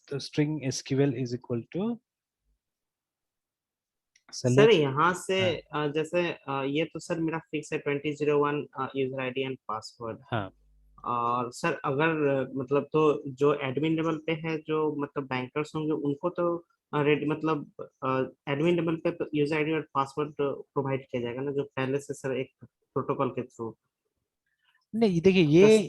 तो string SQL is equal to sir select, यहाँ से हाँ जैसे ये तो सर मेरा फिक्स है 2001 यूजर आईडी एंड पासवर्ड। हाँ, और सर अगर मतलब तो जो एडमिन लेवल पे है, जो मतलब बैंकर्स होंगे उनको तो रेडी मतलब एडमिन लेवल पे यूजर आईडी और पासवर्ड प्रोवाइड किया जाएगा ना, जो पहले से सर एक प्रोटोकॉल के थ्रू। नहीं देखिए,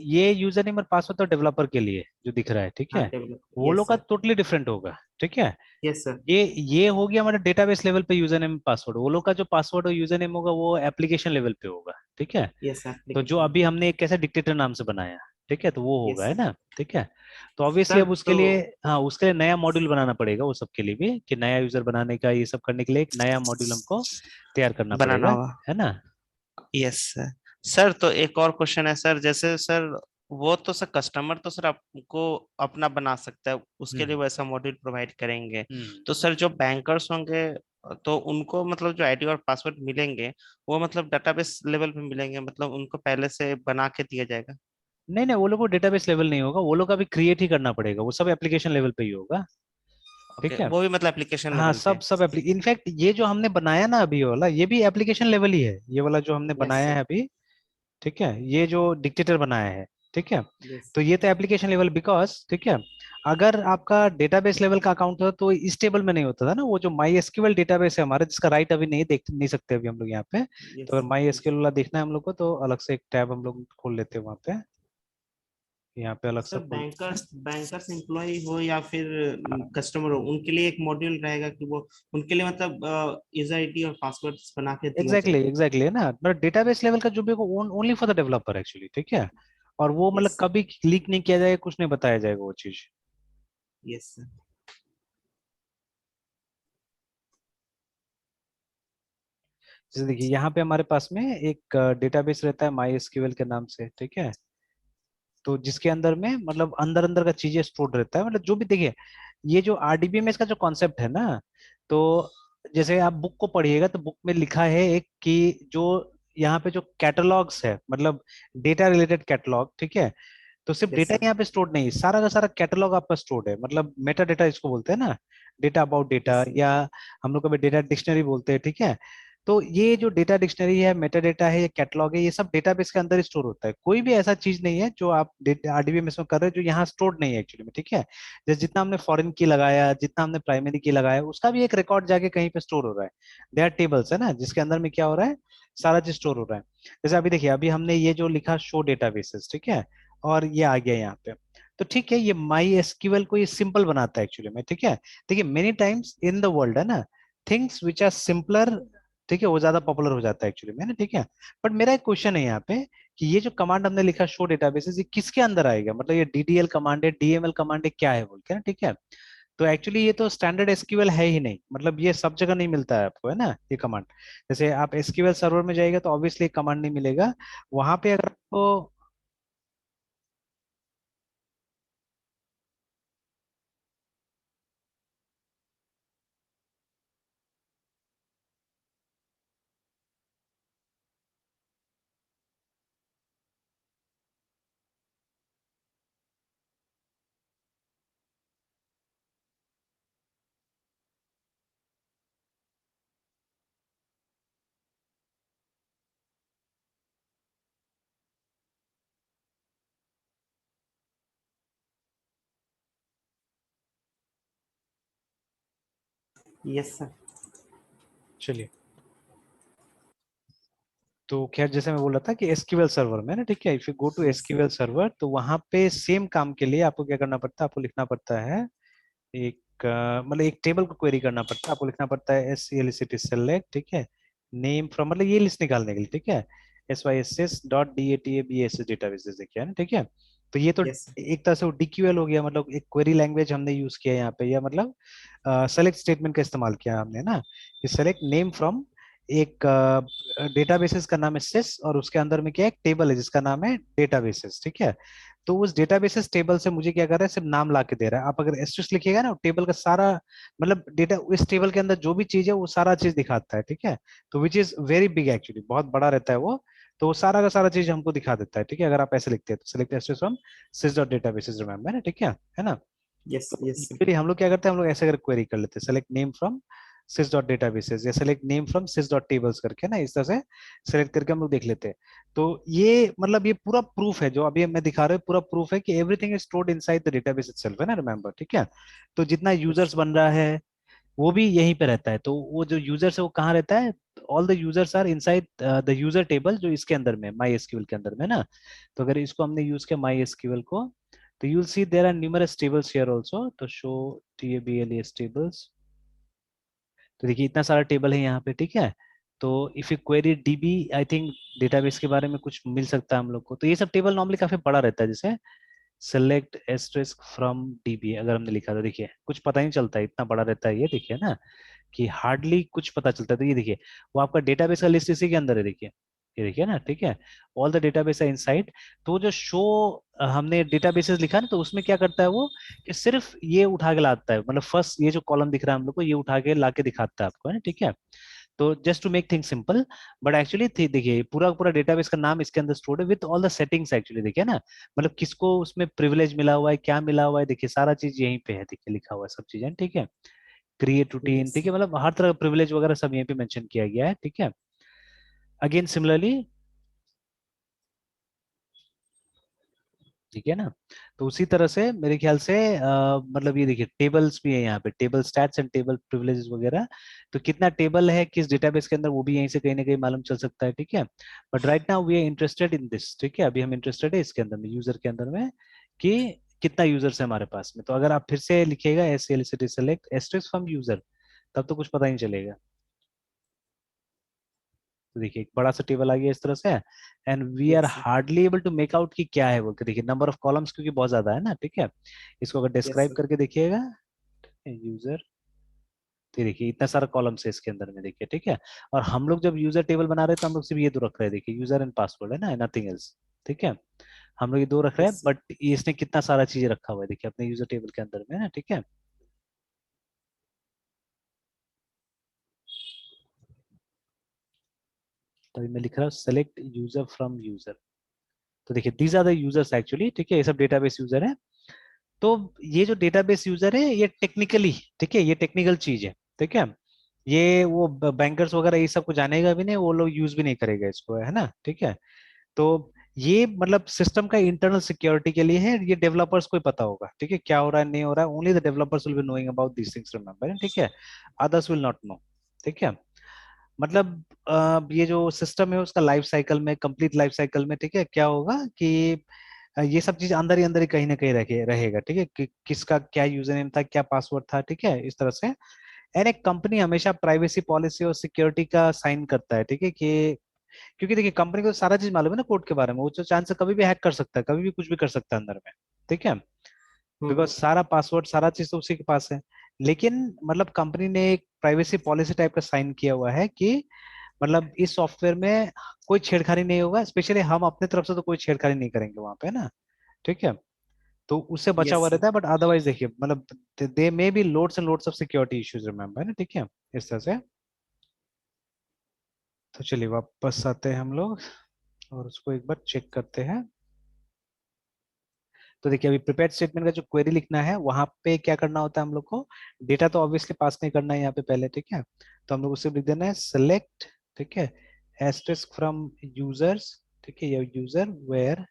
ये यूजर नेम और पासवर्ड तो डेवलपर के लिए जो दिख रहा है, ठीक हाँ है, डेवलप। वो यस लोग का सर। टोटली डिफरेंट होगा, ठीक है। Yes sir. ये हो गया हमारे डेटाबेस लेवल पे यूजर नेम पासवर्ड, वो लोग का जो पासवर्ड और यूजर नेम होगा वो एप्लीकेशन लेवल पे होगा, ठीक है। यस तो जो एप्लीकेशन। अभी हमने एक कैसा डिक्टेटर नाम से बनाया, ठीक है, तो वो होगा, यस है ना, ठीक है। तो ऑब्वियसली सर। अब उसके तो लिए, हाँ, उसके लिए नया मॉड्यूल बनाना पड़ेगा, वो सबके लिए भी, कि नया यूजर बनाने का, ये सब करने के लिए एक नया मॉड्यूल हमको तैयार करना बनाना पड़ेगा, होगा। है ना। Yes sir. सर तो एक और क्वेश्चन है सर, जैसे सर वो तो सर कस्टमर तो सर आपको अपना बना सकता है, उसके लिए हम्म वैसा मॉड्यूल प्रोवाइड करेंगे। हम्म। तो सर जो बैंकर्स होंगे, तो उनको मतलब जो आईडी और पासवर्ड मिलेंगे वो मतलब डेटाबेस लेवल पे मिलेंगे, मतलब उनको पहले से बना के दिया जाएगा। नहीं नहीं, वो लोग को डेटाबेस लेवल नहीं होगा, वो लोग का भी क्रिएट ही करना पड़ेगा, वो सब एप्लीकेशन लेवल पे ही होगा। ओके, ठीक है। वो भी मतलब एप्लीकेशन हाँ लेवल पे। सब इनफैक्ट ये जो हमने बनाया ना अभी वाला, ये भी एप्लीकेशन लेवल ही है, ये वाला जो हमने यस। बनाया है अभी। ठीक है, ये जो डिक्टेटर बनाया है। ठीक है। यस। तो ये तो एप्लीकेशन लेवल, बिकॉज ठीक है, अगर आपका डेटाबेस लेवल का अकाउंट होता तो इस टेबल में नहीं होता था ना, वो जो माई एसक्यूएल डेटाबेस है हमारा, जिसका राइट अभी नहीं देख नहीं सकते अभी हम लोग यहाँ पे। तो यस। अगर माई एसक्यूएल वाला देखना है हम लोग को, तो अलग से एक टैब हम लोग खोल लेते हैं वहाँ पे, यहाँ पे अलग से सर खोल। बैंकर्स बैंकर्स एम्प्लॉय हो या फिर कस्टमर हो, उनके लिए एक मॉड्यूल रहेगा कि वो उनके लिए मतलब यूजर आईडी और पासवर्ड बना के दिया एग्जैक्टली जाए। एग्जैक्टली है ना, मतलब डेटाबेस लेवल का जो भी only for the developer actually, ठीक है। और वो यस मतलब सर। कभी लीक नहीं किया जाएगा, कुछ नहीं बताया जाएगा वो चीज। Yes sir. जैसे देखिए यहाँ पे हमारे पास में एक डेटाबेस रहता है माई एसक्यूएल के नाम से, ठीक है। तो जिसके अंदर में मतलब अंदर अंदर का चीजें स्टोर रहता है, मतलब जो भी देखिए, ये जो आरडीबीएमएस का जो कॉन्सेप्ट है ना, तो जैसे आप बुक को पढ़िएगा तो बुक में लिखा है एक कि जो यहाँ पे जो कैटलॉग्स है, मतलब डेटा रिलेटेड कैटलॉग, ठीक है। तो सिर्फ यस डेटा सर। यहाँ पे स्टोर्ड नहीं, सारा का सारा कैटलॉग आपका स्टोर्ड है, मतलब मेटा डेटा इसको बोलते हैं ना, data about data, yes sir. या हम लोग कभी डेटा डिक्शनरी बोलते हैं, ठीक है। तो ये जो डेटा डिक्शनरी है, मेटा डेटा है, ये कैटलॉग है, ये सब डेटाबेस के अंदर स्टोर होता है। कोई भी ऐसा चीज नहीं है जो आप आरडीबीएमएस में कर रहे हो जो यहाँ स्टोर्ड नहीं है एक्चुअली में, ठीक है। जैसे जितना हमने फॉरेन की लगाया, जितना हमने प्राइमरी की लगाया, उसका भी एक रिकॉर्ड जाके कहीं पे स्टोर हो रहा है। दे आर टेबल्स है ना, जिसके अंदर में क्या हो रहा है, सारा चीज स्टोर हो रहा है। जैसे अभी देखिए, अभी हमने ये जो लिखा शो डेटाबेसेस, ठीक है, और ये आ गया यहाँ पे। तो ठीक है, ये माई एसक्यूएल को ये सिंपल बनाता है एक्चुअली में, ठीक है। देखिए many times in the world है ना, थिंग्स विच आर सिंपलर, ठीक है, वो ज्यादा पॉपुलर हो जाता है एक्चुअली में ना, ठीक है। बट मेरा एक क्वेश्चन है यहाँ पे कि ये जो कमांड हमने लिखा शो डेटाबेसेस, ये किसके अंदर आएगा, मतलब ये डीडीएल कमांड है, डीएमएल कमांड है, क्या है बोल के ना, ठीक है। तो एक्चुअली ये तो स्टैंडर्ड एसक्यूएल है ही नहीं, मतलब ये सब जगह नहीं मिलता है आपको, है ना ये कमांड। जैसे आप एसक्यूएल सर्वर में जाइएगा तो ऑब्वियसली कमांड नहीं मिलेगा वहां पे, अगर आपको। Yes sir. चलिए, तो खैर जैसे मैं बोल रहा था कि एसक्यूएल सर्वर में ना, ठीक है, if you go to yes sir. SQL server तो वहां पे सेम काम के लिए आपको क्या करना पड़ता है, आपको लिखना पड़ता है एक मतलब एक टेबल को क्वेरी करना पड़ता है, आपको लिखना पड़ता है S C L C T select, ठीक है, नेम फ्रॉम, मतलब ये लिस्ट निकालने के लिए, ठीक है, S Y S S dot D A T A B S database जैसे किया ना, ठीक है। तो ये तो यस सर। एक तरह से वो डीक्यूएल हो गया, मतलब एक क्वेरी लैंग्वेज हमने यूज किया यहाँ पे, या मतलब सेलेक्ट स्टेटमेंट का इस्तेमाल किया हमने ना, कि सेलेक्ट नेम फ्रॉम एक डेटाबेसेस का नाम है सिस, और उसके अंदर में क्या है, एक टेबल है जिसका नाम है डेटाबेसेस, ठीक है। तो उस डेटाबेसेस टेबल से मुझे क्या कर रहा है, सिर्फ नाम ला के दे रहा है। आप अगर एस्ट्रिक्स लिखिएगा ना, टेबल का सारा मतलब डेटा, इस टेबल के अंदर जो भी चीज है वो सारा चीज दिखाता है, ठीक है। तो which is very big actually, बहुत बड़ा रहता है वो। तो वो सारा का सारा चीज हमको दिखा देता है, ठीक है, अगर आप ऐसे लिखते हैं तो select asterisk from sys dot databases, remember ना, ठीक है ना। यस। तो यस सर। यूजुअली हम लोग क्या करते हैं, हम लोग ऐसे अगर क्वेरी कर लेते हैं, select name from sys dot databases या select name from sys dot tables करके ना, इस तरह से सेलेक्ट करके हम लोग देख लेते हैं। तो ये मतलब ये पूरा प्रूफ है जो अभी मैं दिखा रहा हूँ, पूरा प्रूफ है कि everything is stored inside the database itself, है ना, रिमेंबर, ठीक है। तो जितना यस। यूजर्स बन रहा है वो भी यहीं पे रहता है, तो वो जो यूजर्स है वो कहाँ रहता है, all the users are inside the user table जो इसके अंदर में माई एसक्यूएल के अंदर में ना। तो अगर इसको हमने यूज किया माई एसक्यूएल को, तो you will see there are numerous tables here also, तो शो टेबल्स टेबल्स। तो देखिए इतना सारा टेबल है यहाँ पे, ठीक है। तो if you query dB, I think database के बारे में कुछ मिल सकता है हम लोग को। तो ये सब टेबल नॉर्मली काफी बड़ा रहता है, जैसे सेलेक्ट एस्ट्रिस्क फ्रॉम डीबी अगर हमने लिखा तो देखिए कुछ पता नहीं चलता है, इतना बड़ा रहता है ये, देखिए ना, कि हार्डली कुछ पता चलता है। तो ये देखिए वो आपका डेटाबेस का लिस्ट इसी के अंदर है, देखिए ये देखिए ना, ठीक है, ऑल द डेटाबेस है इनसाइड। तो जो शो हमने डेटाबेसेस लिखा ना, तो उसमें क्या करता है वो, कि सिर्फ ये उठा के लाता है, मतलब फर्स्ट ये जो कॉलम दिख रहा है हम लोग को, ये उठा के ला के दिखाता है आपको, है ना, ठीक है। तो just to make things simple, but actually देखिए पूरा पूरा डेटाबेस का नाम इसके अंदर स्टोर्ड है with all the settings actually, देखिए ना, मतलब किसको उसमें प्रिविलेज मिला हुआ है, क्या मिला हुआ है, देखिए सारा चीज यहीं पे है, देखिए लिखा हुआ है सब चीजें, ठीक है। क्रिएट रूटीन, यस ठीक है, मतलब हर तरह का प्रिविलेज वगैरह सब यहीं पे मेंशन किया गया है, ठीक है। अगेन सिमिलरली, ठीक है ना, तो उसी तरह से मेरे ख्याल से मतलब ये देखिए टेबल्स भी है यहाँ पे, table stats and table privileges वगैरह, तो कितना टेबल है किस डेटाबेस के अंदर वो भी यहीं से कहीं ना कहीं मालूम चल सकता है, ठीक है। But right now we are interested in this, ठीक है, अभी हम इंटरेस्टेड है इसके अंदर में, यूजर के अंदर में, कि कितना यूजर्स है हमारे पास में। तो अगर आप फिर से लिखिएगा S C L select asterisk from user, तब तो कुछ पता ही नहीं चलेगा। तो देखिए एक बड़ा सा टेबल आ गया इस तरह से, and we are yes hardly able to make out कि क्या है वो, कि देखिए नंबर ऑफ कॉलम्स क्योंकि बहुत ज्यादा है ना, ठीक है। इसको अगर यस डिस्क्राइब करके देखिएगा, यूजर, तो देखिए इतना सारा कॉलम्स है इसके अंदर में, देखिए, ठीक है। और हम लोग जब यूजर टेबल बना रहे हैं तो हम लोग सिर्फ ये दो रख रहे हैं, देखिए यूजर एंड पासवर्ड है ना, नथिंग एल्स, ठीक है। हम लोग ये दो रख रहे हैं, यस बट इसने कितना सारा चीज रखा हुआ है देखिए अपने यूजर टेबल के अंदर में ना, ठीक है। तो अभी मैं लिख रहा हूँ सेलेक्ट यूजर फ्रॉम यूजर, तो देखिए these are the users actually, ठीक है, ये सब डेटाबेस यूजर है। तो ये जो डेटाबेस यूजर है ये टेक्निकली, ठीक है, ये टेक्निकल चीज है, ठीक है। ये वो बैंकर्स वगैरह ये सब को जानेगा भी नहीं, वो लोग यूज भी नहीं करेगा इसको, है ना, ठीक है। तो ये मतलब सिस्टम का इंटरनल सिक्योरिटी के लिए है, ये डेवलपर्स को ही पता होगा, ठीक है, क्या हो रहा है नहीं हो रहा है, only the developers will be knowing about these things, remember, ठीक है, अदर्स विल नॉट नो, ठीक है। मतलब ये जो सिस्टम है उसका लाइफ साइकिल में, कंप्लीट लाइफ साइकिल में, ठीक है, क्या होगा कि ये सब चीज अंदर ही कहीं ना कहीं रहेगा, ठीक है, किसका क्या यूजर नेम था, क्या पासवर्ड था, ठीक है, इस तरह से। एंड एक कंपनी हमेशा प्राइवेसी पॉलिसी और सिक्योरिटी का साइन करता है, ठीक है, कि क्योंकि देखिए कंपनी को तो सारा चीज मालूम है ना कोड के बारे में, वो तो चांस से कभी भी हैक कर सकता है, कभी भी कुछ भी कर सकता है अंदर में, ठीक है, बिकॉज हम्म सारा पासवर्ड सारा चीज तो उसी के पास है। लेकिन मतलब कंपनी ने एक प्राइवेसी पॉलिसी टाइप का साइन किया हुआ है कि मतलब इस सॉफ्टवेयर में कोई छेड़खानी नहीं होगा, स्पेशली हम अपने तरफ से तो कोई छेड़खानी नहीं करेंगे वहां पे ना, ठीक है। तो उससे बचा यस हुआ रहता है, बट अदरवाइज देखिए मतलब they may be loads and loads of security issues, remember ना, ठीक है, इस तरह से। तो चलिए वापस आते हैं हम लोग और उसको एक बार चेक करते हैं। तो देखिए अभी प्रिपेयर्ड स्टेटमेंट का जो क्वेरी लिखना है वहां पे क्या करना होता है हम लोग को, डेटा तो ऑब्वियसली पास नहीं करना है यहाँ पे पहले, ठीक है। तो हम लोग उससे लिख देना है सेलेक्ट, ठीक है, एस्टेरिस्क फ्रॉम यूजर्स, ठीक है, या यूजर वेयर,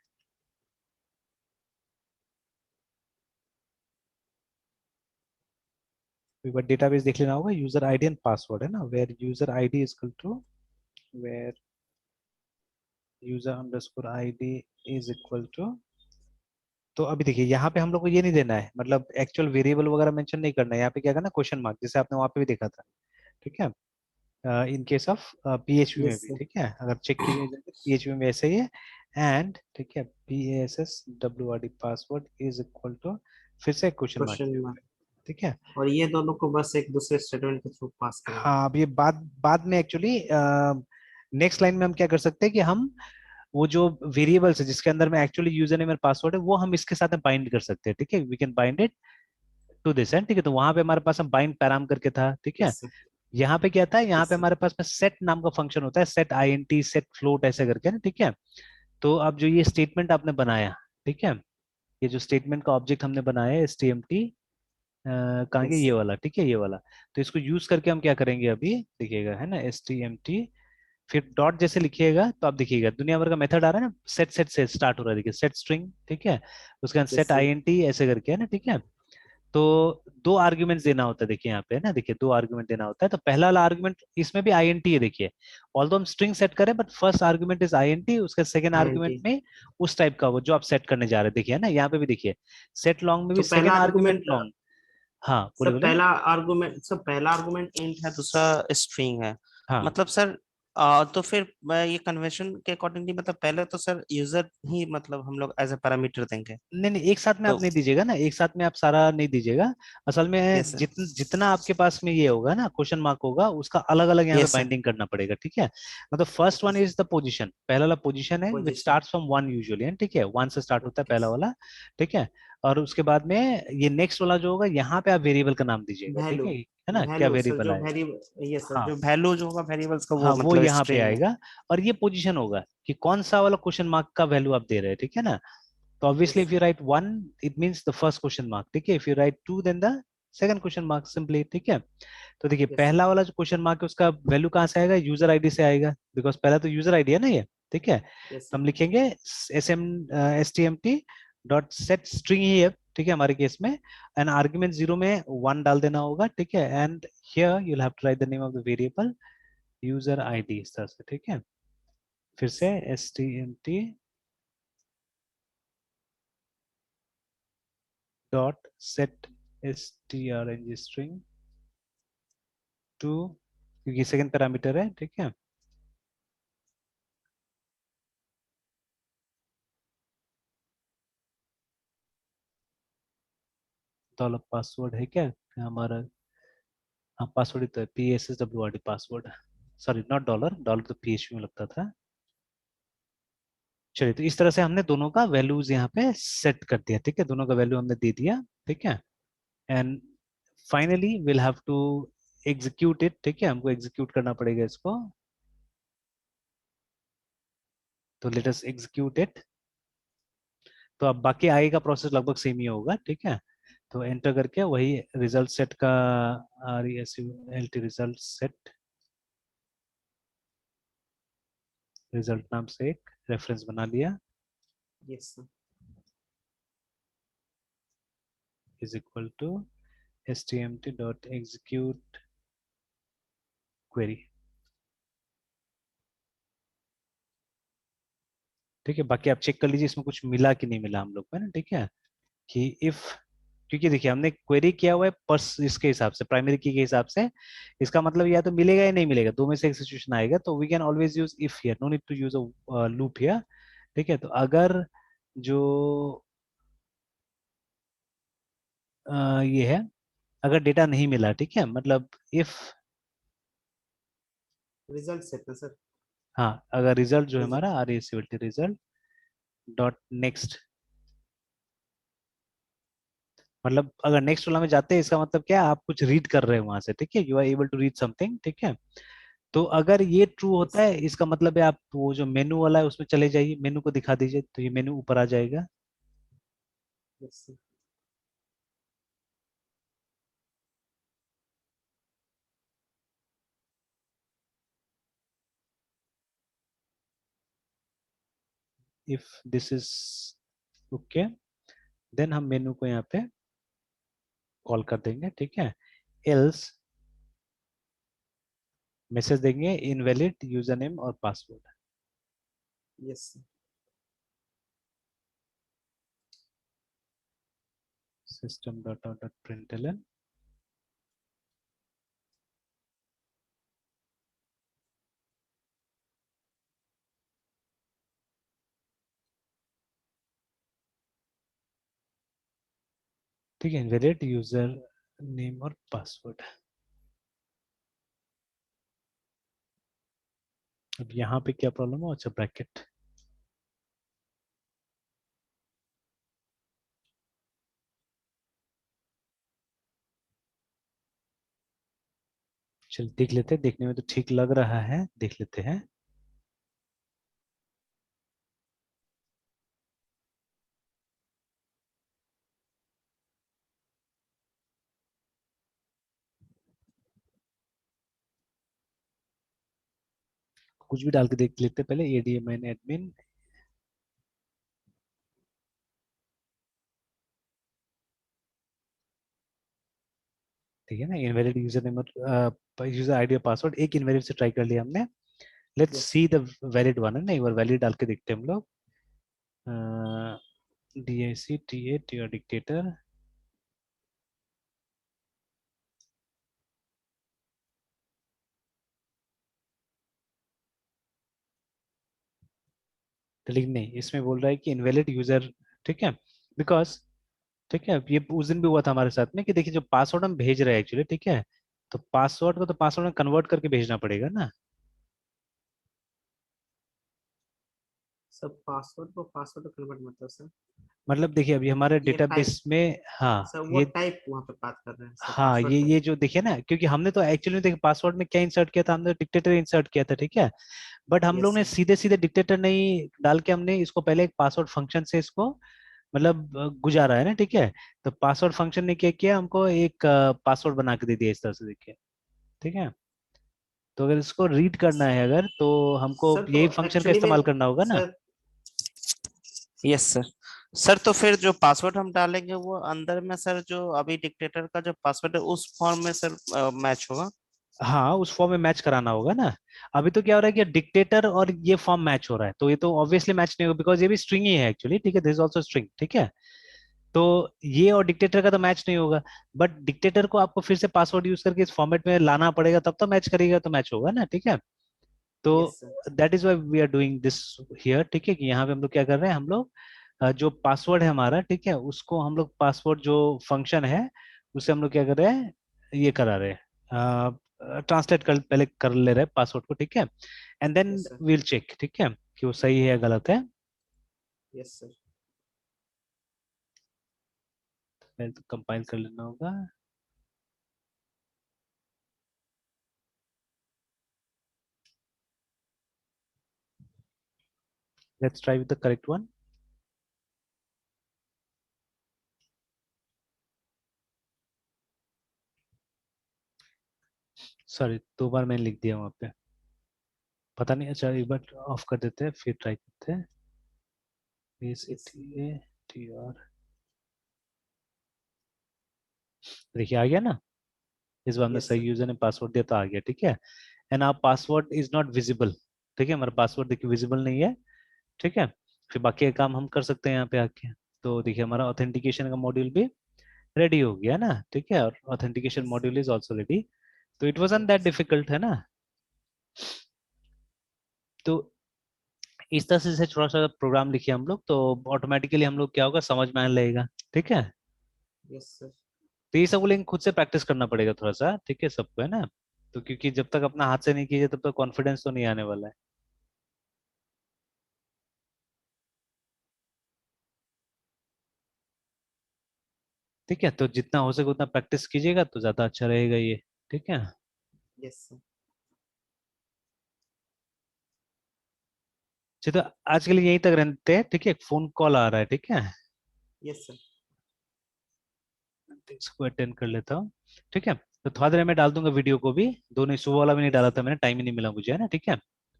एक बार डेटाबेस देख लेना होगा, यूजर आईडी एंड पासवर्ड है ना, where user ID is equal to where user underscore ID is equal to. तो अभी देखिए यहाँ पे हम लोग को ये नहीं देना है, मतलब एक्चुअल वेरिएबल वगैरह मेंशन नहीं करना है, यहाँ पे क्या करना, क्वेश्चन मार्क, जैसे आपने वहां पे भी देखा था, ठीक है, इन केस ऑफ पीएचपी में यस भी, ठीक है, अगर चेक कीजिए पीएचपी में ऐसे ही है, एंड ठीक है PASS WRD password is equal to, फिर से क्वेश्चन मार्क क्वेश्चन के मार्क, ऊपर, ठीक है। और ये दोनों को बस एक दूसरे स्टेटमेंट के थ्रू पास करना है। हाँ अब ये बाद बाद में एक्चुअली नेक्स्ट लाइन में हम क्या कर सकते हैं कि हम वो जो वेरिएबल्स है जिसके अंदर में एक्चुअली यूजर नेम और पासवर्ड है वो हम इसके साथ में बाइंड कर सकते हैं, ठीक है, we can bind it to this end, ठीक है। तो वहां पे हमारे पास हम बाइंड पैराम करके था, ठीक है। Yes sir. यहाँ पे क्या था, यहाँ यस पे सर। हमारे पास में सेट नाम का फंक्शन होता है, सेट INT सेट फ्लोट ऐसे करके ना, ठीक है। तो अब जो ये स्टेटमेंट आपने बनाया, ठीक है, ये जो स्टेटमेंट का ऑब्जेक्ट हमने बनाया है STMT, कहाँ के, यस ये वाला, ठीक है, ये वाला। तो इसको यूज करके हम क्या करेंगे अभी देखिएगा, है ना, STMT, फिर डॉट जैसे लिखिएगा तो आप देखिएगा दुनिया भर का मेथड आ रहा है ना, सेट सेट से स्टार्ट हो रहा है, देखिए सेट स्ट्रिंग, ठीक है, उसके बाद यस सेट सर। INT ऐसे करके, है ना, ठीक है। तो दो आर्ग्यूमेंट्स देना होता है, देखिए यहाँ पे, है ना, देखिए दो आर्ग्यूमेंट देना होता है। तो पहला वाला आर्ग्यूमेंट इसमें भी INT है, देखिए ऑल्दो हम स्ट्रिंग सेट करें but first argument is INT, उसके सेकंड आर्ग्यूमेंट आईएनटी। में उस टाइप का वो जो आप सेट करने जा रहे हैं, देखिए, है ना, यहाँ पे भी देखिए सेट लॉन्ग में भी तो पहला सेकंड आर्ग्यूमेंट आर्गुमेंट, लॉन्ग। हाँ बोले सब बोले। पहला आर्गुमेंट इंट है, दूसरा स्ट्रिंग है। हाँ मतलब सर तो फिर ये कन्वेंशन के अकॉर्डिंगली, मतलब पहले तो सर यूजर ही मतलब हम लोग एज ए पैरामीटर देंगे। नहीं नहीं, एक साथ में तो आप नहीं दीजिएगा ना, एक साथ में आप सारा नहीं दीजिएगा। असल यस में सर। जितना आपके पास में ये होगा ना क्वेश्चन मार्क होगा उसका अलग अलग यहाँ पे यस सर। बाइंडिंग करना पड़ेगा, ठीक है। मतलब first okay one sir. Is the position, पहला वाला पोजीशन है which position. Starts from one usually, ठीक है, वन से स्टार्ट होता है ओके पहला सर। वाला, ठीक है। और उसके बाद में ये नेक्स्ट वाला जो होगा यहाँ पे आप वेरिएबल का नाम दीजिएगा, ठीक वैल्यू, है ना, क्या वैल्यू सर, वेरिएबल जो आएगा। वेरिएबल, ये सर हाँ जो वैल्यू जो होगा वेरिएबल्स का वो हाँ, वो मतलब यहाँ पे स्ट्रिंग है। आएगा। और ये पोजीशन होगा कि कौन सा वाला क्वेश्चन मार्क का वैल्यू आप दे रहे हैं, ठीक है ना। तो obviously yes if you write 1 it means the first question mark, ठीक है। If you write 2 then the second question mark simply, ठीक है। तो देखिए यस सर। पहला वाला जो क्वेश्चन मार्क है उसका वैल्यू कहाँ से आएगा, यूजर आईडी से आएगा, बिकॉज पहला तो यूजर आईडी है ना ये, ठीक है। यस तो सर। हम लिखेंगे stmt.set string ही है, ठीक है, हमारे केस में। एंड आर्ग्यूमेंट 0 में 1 डाल देना होगा, ठीक है। And here you will have to write the name of the variable user ID, इस तरह से, ठीक है। फिर से stmt dot set strng string two, क्योंकि सेकंड पैरामीटर है, ठीक है। डॉलर पासवर्ड है क्या हमारा, हाँ पासवर्ड ही तो है, PSSWRD password. Sorry not dollar, dollar तो PHP में लगता था। चलिए, तो इस तरह से हमने दोनों का वैल्यूज यहाँ पे सेट कर दिया, ठीक है, दोनों का वैल्यू हमने दे दिया, ठीक है। And finally will have to execute it, ठीक है, हमको एग्जीक्यूट करना पड़ेगा इसको। तो लेट अस एग्जीक्यूट इट। तो अब बाकी आगे का प्रोसेस लगभग सेम ही होगा, ठीक है। तो एंटर करके वही रिजल्ट सेट का RESULT रिजल्ट सेट, रिजल्ट नाम से एक रेफरेंस बना लिया, yes sir. Is equal to stmt.execute query, ठीक है। बाकी आप चेक कर लीजिए इसमें कुछ मिला कि नहीं मिला हम लोग को, है ना, ठीक है। कि इफ, क्योंकि देखिए हमने क्वेरी किया हुआ है पर्स इसके हिसाब से, प्राइमरी की के हिसाब से, इसका मतलब या तो मिलेगा या नहीं मिलेगा, दो में से एक सिचुएशन आएगा। तो we can always use if here, no need to use a loop here, ठीक है। तो अगर जो ये है, अगर डेटा नहीं मिला, ठीक है, मतलब इफ, रिजल्ट सेट ना सर। हाँ अगर रिजल्ट जो है रिजल्ट। हमारा RESULT रिजल्ट डॉट नेक्स्ट, मतलब अगर नेक्स्ट वाला में जाते हैं इसका मतलब क्या है, आप कुछ रीड कर रहे हो वहां से, ठीक है, you are able to read something, ठीक है। तो अगर ये ट्रू होता यस। है इसका मतलब है आप वो जो मेनू वाला है उसमें चले जाइए, मेनू को दिखा दीजिए, तो ये मेनू ऊपर आ जाएगा। Yes sir. If this is okay, then हम मेनू को यहाँ पे कॉल कर देंगे, ठीक है। एल्स मैसेज देंगे इनवैलिड यूजर नेम और password, yes sir. System dot out dot println. ठीक है, इनवैलिड यूजर नेम और पासवर्ड। अब यहाँ पे क्या प्रॉब्लम हो, अच्छा ब्रैकेट, चल देख लेते हैं, देखने में तो ठीक लग रहा है, देख लेते हैं। कुछ भी डाल के देख लेते हैं पहले, ADMN एडमिन, ठीक है ना, इनवैलिड यूजर नेम और यूजर आईडी और पासवर्ड, एक इनवैलिड से ट्राई कर लिया हमने। Let's yes see the valid one, है ना, एक बार वैलिड डाल के देखते हैं हम लोग। DICTAT योर डिक्टेटर, लेकिन नहीं, इसमें बोल रहा है कि इनवैलिड यूजर, ठीक है, बिकॉज, ठीक है, ये उस दिन भी हुआ था हमारे साथ में कि देखिए जो पासवर्ड हम भेज रहे हैं एक्चुअली, ठीक है, तो पासवर्ड को तो पासवर्ड में कन्वर्ट करके भेजना पड़ेगा ना। सर, पासवर्ड को पासवर्ड कन्वर्ट मतलब सर। मतलब देखिए अभी हमारे ये टाइप, डेटाबेस में, हाँ सर वो ये, टाइप वहाँ पे बात कर रहे हैं सर, हाँ पासवर्ड टाइप। ये जो देखिए ना, क्योंकि हमने तो एक्चुअली देखिए पासवर्ड में क्या इंसर्ट किया था, हमने डिक्टेटर इंसर्ट किया था, ठीक है। बट हम यस लोग ने सर। सीधे सीधे डिक्टेटर नहीं डाल के, हमने इसको पहले एक पासवर्ड फंक्शन से इसको मतलब गुजारा है ना, ठीक है। तो पासवर्ड फंक्शन ने क्या किया, हमको एक पासवर्ड बना के दे दिया इस तरह से, देखिए, ठीक है। तो अगर इसको रीड करना है अगर, तो हमको सर तो यही फंक्शन का एक्चुअली में इस्तेमाल करना होगा ना। Sir, yes sir. सर तो फिर जो पासवर्ड हम डालेंगे वो अंदर में सर, जो अभी डिक्टेटर का जो पासवर्ड है उस फॉर्म में सर मैच होगा। हाँ उस फॉर्म में मैच कराना होगा ना। अभी तो क्या हो रहा है कि डिक्टेटर और ये फॉर्म मैच हो रहा है, तो ये तो ऑब्वियसली मैच नहीं होगा, बिकॉज ये भी स्ट्रिंग ही है एक्चुअली, ठीक है, दिस इज ऑल्सो स्ट्रिंग, ठीक है। तो ये और डिक्टेटर का तो मैच नहीं होगा। बट डिक्टेटर को आपको फिर से पासवर्ड यूज करके इस फॉर्मेट में लाना पड़ेगा, तब तो मैच करेगा, तो मैच होगा ना, ठीक है। तो yes sir. That is why we are doing this here, ठीक है, कि यहाँ पे हम लोग क्या कर रहे हैं, हम लोग जो पासवर्ड है हमारा, ठीक है, उसको हम लोग पासवर्ड जो फंक्शन है उससे हम लोग क्या कर रहे हैं, ये करा रहे हैं, ट्रांसलेट कर पहले कर ले रहे हैं पासवर्ड को, ठीक है। And then yes sir. Will check, ठीक है, कि वो सही है या गलत है। Yes sir. पहले तो कंपाइल कर लेना होगा। Let's try with the correct one. Sorry, दो बार मैंने लिख दिया वहां पे, पता नहीं, अच्छा एक बार ऑफ कर देते हैं फिर ट्राई करते हैं। A C yes sir. T A T R, देखिए आ गया ना। इस बार में यस सही सर। यूजर ने पासवर्ड दिया तो आ गया, ठीक है। एंड आप पासवर्ड इज नॉट विजिबल, ठीक है, हमारा पासवर्ड देखिए विजिबल नहीं है, ठीक है। फिर बाकी का काम हम कर सकते हैं यहाँ पे आके। तो देखिए हमारा ऑथेंटिकेशन का मॉड्यूल भी रेडी हो गया ना, ठीक है, और authentication yes sir. Module is also ready. तो it was that okay sir. Difficult, है ना। तो इस तरह से थोड़ा सा प्रोग्राम लिखिए हम लोग, तो ऑटोमेटिकली हम लोग क्या होगा, समझ में आने लगेगा, ठीक है। Yes sir. तो ये सब लेकिन खुद से प्रैक्टिस करना पड़ेगा थोड़ा सा, ठीक है, सबको, है ना। तो क्योंकि जब तक अपना हाथ से नहीं कीजिए तब तक कॉन्फिडेंस तो नहीं आने वाला है, ठीक है। तो जितना हो सके उतना प्रैक्टिस कीजिएगा तो ज्यादा अच्छा रहेगा ये, ठीक है। Yes sir. चलिए तो आज के लिए यहीं तक रहते हैं, ठीक है, एक फोन कॉल आ रहा है, ठीक है। Yes sir. तो इसको अटेंड कर लेता हूँ, ठीक है। तो थोड़ा देर में डाल दूंगा वीडियो को भी, दोनों सुबह वाला भी नहीं यस डाला था सर। मैंने, टाइम ही नहीं मिला मुझे, है ना, ठीक है।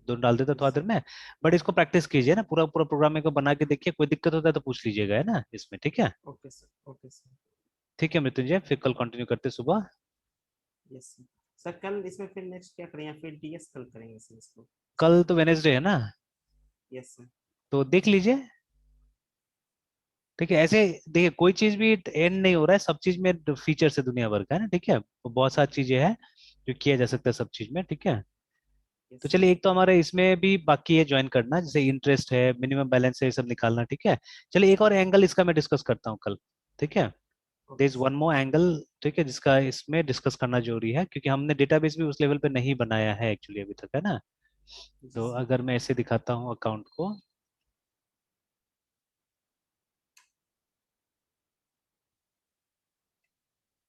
दोनों डाल देता थोड़ा यस देर सर। में। बट इसको प्रैक्टिस कीजिए ना, पूरा पूरा प्रोग्राम को बना के देखिए, कोई दिक्कत होता है तो पूछ लीजिएगा, है ना इसमें, ठीक है। Okay sir. Okay sir. ठीक है मृत्युंजय, फिर कल कंटिन्यू करते हैं सुबह। Yes sir. सर कल इसमें फिर नेक्स्ट क्या करें, या फिर डीएस कल करेंगे सर इसको? कल तो वेनेसडे है ना, यस सर। तो देख लीजिए, ठीक है। ऐसे देखिए कोई चीज भी एंड नहीं हो रहा है, सब चीज में फीचर है दुनिया भर का, है ना, ठीक है, तो बहुत सारी चीजें हैं जो किया जा सकता है सब चीज में, ठीक है। यस तो सर। चलिए एक तो हमारे इसमें भी बाकी है ज्वाइन करना, जैसे इंटरेस्ट है, मिनिमम बैलेंस है, ये सब निकालना, ठीक है। चलिए एक और एंगल इसका मैं डिस्कस करता हूँ कल, ठीक है। There okay is sir. One more angle, ठीक है, जिसका इसमें डिस्कस करना जरूरी है, क्योंकि हमने डेटाबेस भी उस लेवल पे नहीं बनाया है एक्चुअली अभी तक, है ना। जी तो सर। अगर मैं ऐसे दिखाता हूँ अकाउंट को,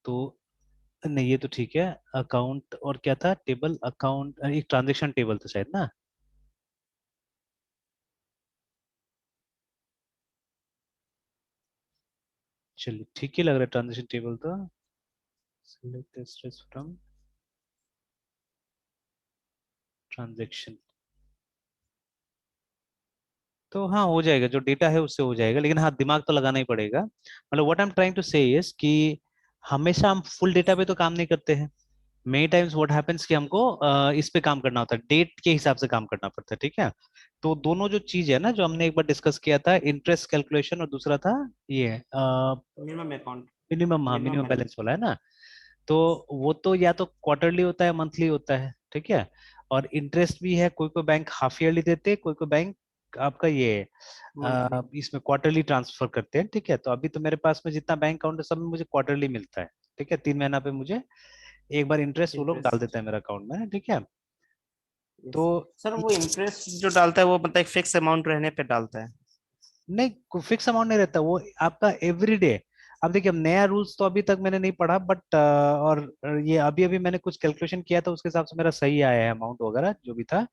तो नहीं ये तो ठीक है। अकाउंट और क्या था, टेबल अकाउंट, एक ट्रांजेक्शन टेबल था शायद ना। चलिए ठीक ही लग रहा है ट्रांजेक्शन टेबल तो। सेलेक्ट स्ट्रेस फ्रॉम ट्रांजेक्शन, तो हाँ हो जाएगा, जो डेटा है उससे हो जाएगा, लेकिन हाँ दिमाग तो लगाना ही पड़ेगा। मतलब what I am trying to say is कि हमेशा हम फुल डेटा पे तो काम नहीं करते हैं। मेनी टाइम्स व्हाट हैपेंस कि हमको इस पे काम करना होता है, डेट के हिसाब से काम करना पड़ता है, ठीक है। तो दोनों जो चीज है ना, जो हमने एक बार डिस्कस किया था, इंटरेस्ट कैलकुलेशन और दूसरा था ये मिनिमम अकाउंट, मिनिमम, हाँ मिनिमम मिनिमम बैलेंस बैलेंस। वाला, है ना। तो वो तो या तो क्वार्टरली होता है, मंथली होता है, ठीक है। और इंटरेस्ट भी है, कोई कोई बैंक हाफ ईयरली देते हैं, कोई कोई बैंक आपका ये मंथली। इसमें क्वार्टरली ट्रांसफर करते हैं, ठीक है। तो अभी तो मेरे पास में जितना बैंक अकाउंट है सब में मुझे क्वार्टरली मिलता है, ठीक है, 3 महीना पे मुझे एक बार इंटरेस्ट वो लोग डाल इंटरेस्ट। देते हैं मेरे अकाउंट में, ठीक है। यस तो सर। सर वो इंटरेस्ट जो डालता है वो मतलब एक फिक्स अमाउंट रहने पे डालता है? नहीं, फिक्स अमाउंट नहीं रहता, वो आपका एवरीडे। अब देखिए, अब नया रूल्स तो अभी तक मैंने नहीं पढ़ा, बट और ये अभी अभी मैंने कुछ कैलकुलेशन किया था, उसके हिसाब से मेरा सही आया है अमाउंट वगैरह जो भी था।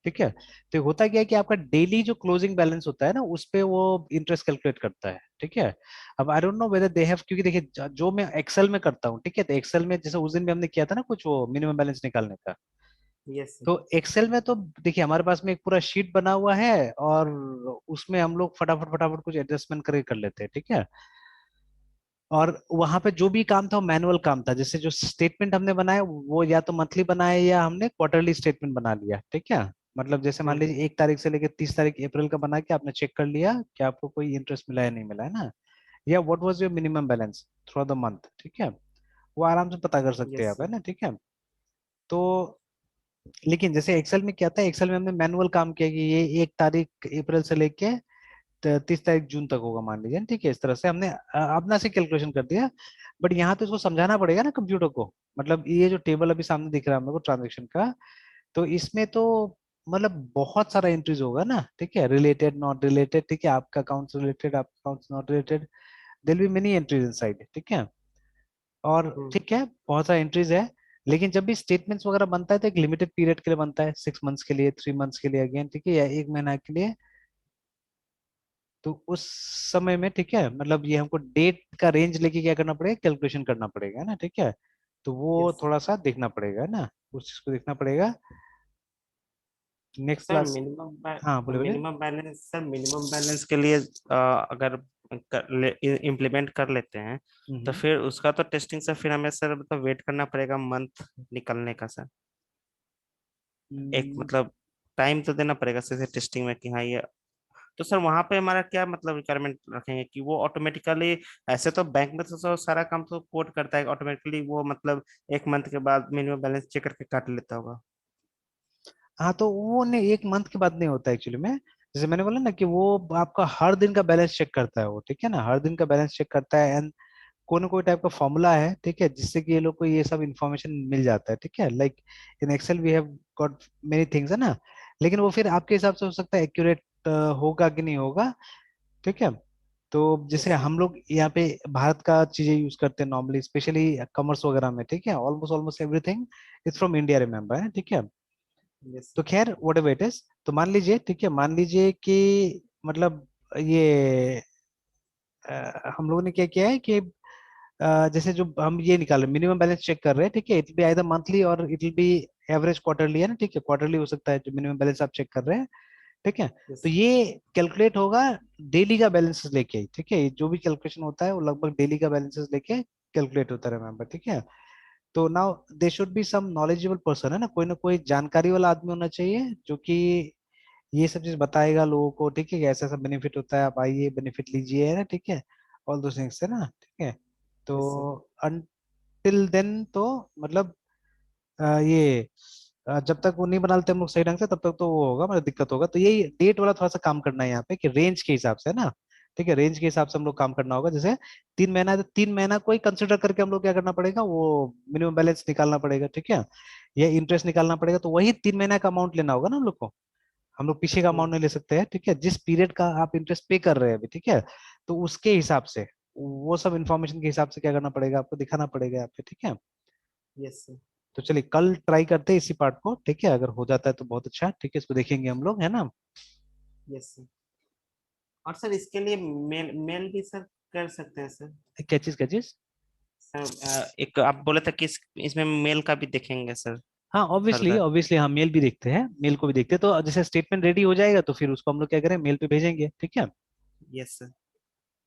ठीक है। तो होता क्या है कि आपका डेली जो क्लोजिंग बैलेंस होता है ना, उस पे वो इंटरेस्ट कैलकुलेट करता है। ठीक है। अब I don't know whether they have, क्योंकि देखिए जो मैं एक्सेल में करता हूँ, ठीक है, तो एक्सेल में जैसे उस दिन भी हमने किया था ना कुछ वो मिनिमम बैलेंस निकालने का, यस सर। तो एक्सेल में तो देखिए हमारे पास में एक पूरा शीट बना हुआ है, और उसमें हम लोग फटाफट फटाफट कुछ एडजस्टमेंट करके कर लेते हैं। ठीक है। और वहां पे जो भी काम था वो मैनुअल काम था, जैसे जो स्टेटमेंट हमने बनाया वो या तो मंथली बनाया या हमने क्वार्टरली स्टेटमेंट बना लिया। ठीक है। मतलब जैसे मान लीजिए 1 तारीख से लेकर 30 तारीख अप्रैल का बना के आपने चेक कर लिया कि आपको कोई इंटरेस्ट मिला है नहीं मिला है ना, या what was your minimum balance through the month. ठीक है। वो आराम से पता कर सकते हैं यस आप, है सर। ना। ठीक है। तो लेकिन जैसे एक्सेल में क्या था, एक्सेल में हमने मैनुअल काम किया कि ये 1 तारीख अप्रैल से लेके 30 तारीख जून तक होगा मान लीजिए। ठीक है। इस तरह से हमने अपना से कैलकुलेशन कर दिया। बट यहाँ तो इसको समझाना पड़ेगा ना कंप्यूटर को। मतलब ये जो टेबल अभी सामने दिख रहा है हम लोग को ट्रांजेक्शन का, तो इसमें तो मतलब बहुत सारा एंट्रीज होगा ना। ठीक है। रिलेटेड, नॉट रिलेटेड, ठीक है, आपका अकाउंट रिलेटेड, आपका account not related, there will be many entries inside. ठीक है। और ठीक है, बहुत सारा एंट्रीज है। लेकिन जब भी स्टेटमेंट्स वगैरह बनता है तो एक लिमिटेड पीरियड के लिए बनता है, 6 मंथ्स के लिए, 3 मंथ्स के लिए अगेन, ठीक है, या 1 महीना के लिए। तो उस समय में, ठीक है, मतलब ये हमको डेट का रेंज लेके क्या करना पड़ेगा, कैलकुलेशन करना पड़ेगा ना। ठीक है। तो वो यस सर। थोड़ा सा देखना पड़ेगा ना, उस चीज को देखना पड़ेगा। Next sir class. हाँ बोले बोले। Minimum balance, sir minimum balance के लिए अगर इम्प्लीमेंट कर लेते हैं तो हम्म फिर उसका तो टेस्टिंग से फिर हमें सर मतलब वेट करना पड़ेगा मंथ निकलने का सर। एक हम्म, मतलब टाइम तो देना पड़ेगा सर टेस्टिंग में कि हाँ ये। तो सर वहां पे हमारा क्या मतलब रिक्वायरमेंट रखेंगे कि वो ऑटोमेटिकली, ऐसे तो बैंक में तो सर सारा काम तो कोड करता है ऑटोमेटिकली, वो मतलब 1 मंथ के बाद मिनिमम बैलेंस चेक करके काट लेता होगा। हाँ तो वो नहीं, 1 मंथ के बाद नहीं होता एक्चुअली में। जैसे मैंने बोला ना कि वो आपका हर दिन का बैलेंस चेक करता है वो। ठीक है ना, हर दिन का बैलेंस चेक करता है, एंड कोई ना कोई टाइप का फॉर्मूला है, ठीक है, जिससे कि ये लोग को ये सब इन्फॉर्मेशन मिल जाता है। ठीक है। Like in Excel we have got many things, है ना। लेकिन वो फिर आपके हिसाब से हो सकता है एक्यूरेट होगा कि नहीं होगा। ठीक है। तो जैसे यस सर। हम लोग यहाँ पे भारत का चीजें यूज करते हैं नॉर्मली, स्पेशली कॉमर्स वगैरह में। ठीक है। Almost almost everything is from India, remember है। ठीक है। यस तो खैर व्हाट एवर इट इज, तो मान लीजिए, ठीक है, मान लीजिए कि मतलब ये हम लोगों ने क्या किया है कि जैसे जो हम ये निकाल रहे मिनिमम बैलेंस चेक कर रहे हैं, ठीक है, it will be either monthly or it will be average quarterly, है ना। ठीक है, क्वार्टरली हो सकता है जो मिनिमम बैलेंस आप चेक कर रहे हैं। ठीक है। यस तो ये कैलकुलेट होगा डेली का बैलेंसेस लेके ही। ठीक है, ये जो भी कैलकुलेशन होता है वो लगभग डेली का बैलेंसेस लेके कैलकुलेट होता है, रिमेम्बर। ठीक है। तो now they should be some knowledgeable person, है ना कोई जानकारी वाला आदमी होना चाहिए जो कि ये सब चीज बताएगा लोगों को। ठीक है, कि ऐसा ऐसा बेनिफिट होता है, आप आइए बेनिफिट लीजिए, है ना। ठीक है। ऑल दो थिंग्स, है ना। ठीक है। Yes sir. तो अनटिल देन तो मतलब ये जब तक वो नहीं बना लेते हम लोग सही ढंग से, तब तक तो वो होगा, मतलब दिक्कत होगा। तो यही डेट वाला थोड़ा सा काम करना है यहाँ पे, कि रेंज के हिसाब से, है ना। ठीक है, रेंज के हिसाब से हम लोग काम करना होगा। जैसे 3 महीना है तो 3 महीना को ही कंसिडर करके हम लोग क्या करना पड़ेगा, वो मिनिमम बैलेंस निकालना पड़ेगा। ठीक है। या इंटरेस्ट निकालना पड़ेगा, तो वही 3 महीना का अमाउंट लेना होगा ना हम लोग को। हम लोग पीछे का अमाउंट नहीं ले सकते हैं। ठीक है, जिस पीरियड का आप इंटरेस्ट पे कर रहे हैं अभी, ठीक है, तो उसके हिसाब से वो सब इंफॉर्मेशन के हिसाब से क्या करना पड़ेगा, आपको दिखाना पड़ेगा यहाँ पे। ठीक है। Yes sir. तो चलिए कल ट्राई करते हैं इसी पार्ट को। ठीक है, अगर हो जाता है तो बहुत अच्छा। ठीक है, इसको देखेंगे हम लोग, है ना। Yes sir. और सर इसके लिए मेल मेल भी सर कर सकते हैं सर। क्या चीज, क्या चीज? सर एक आप बोले था कि इसमें मेल का भी देखेंगे सर हाँ ऑब्वियसली फर्दर। ऑब्वियसली, हम मेल भी देखते हैं, मेल को भी देखते हैं। तो जैसे स्टेटमेंट रेडी हो जाएगा तो फिर उसको हम लोग क्या करें, मेल पे भेजेंगे। ठीक है। Yes sir.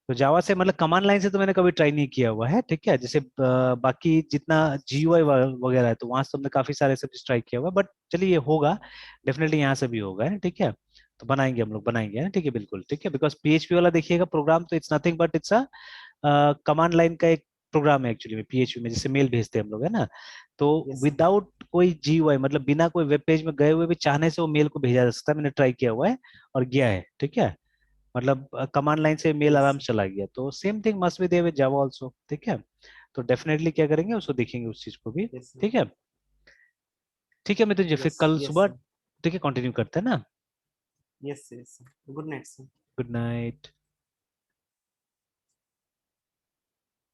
तो जावा से मतलब कमांड लाइन से तो मैंने कभी ट्राई नहीं किया हुआ है। ठीक है। जैसे बाकी जितना जीयूआई वगैरह है तो वहां से तो हमने काफी सारे सब ट्राई किया हुआ है, बट चलिए ये होगा डेफिनेटली, यहाँ से भी होगा, है। ठीक है। तो बनाएंगे हम लोग, बनाएंगे, है ना। ठीक है, बिल्कुल। ठीक है, बिकॉज पीएचपी वाला देखिएगा प्रोग्राम तो it's nothing but it's a command line का एक प्रोग्राम है एक्चुअली में, पीएचपी में जैसे मेल भेजते हैं हम लोग, है ना। तो यस सर। विदाउट कोई जीयूआई, मतलब बिना कोई वेब पेज में गए हुए भी चाहने से वो मेल को भेजा जा सकता है। मैंने ट्राई किया हुआ है और गया है। ठीक है। मतलब कमांड लाइन से मेल यस। आराम से चला गया, तो same thing must be there with Java also. ठीक है। तो डेफिनेटली क्या करेंगे, उसको देखेंगे उस चीज को भी। Yes sir. ठीक है। ठीक है मिथुन जी, फिर यस। कल यस सुबह सर। ठीक है कंटिन्यू करते हैं ना। Yes yes sir. Good night sir. Good night.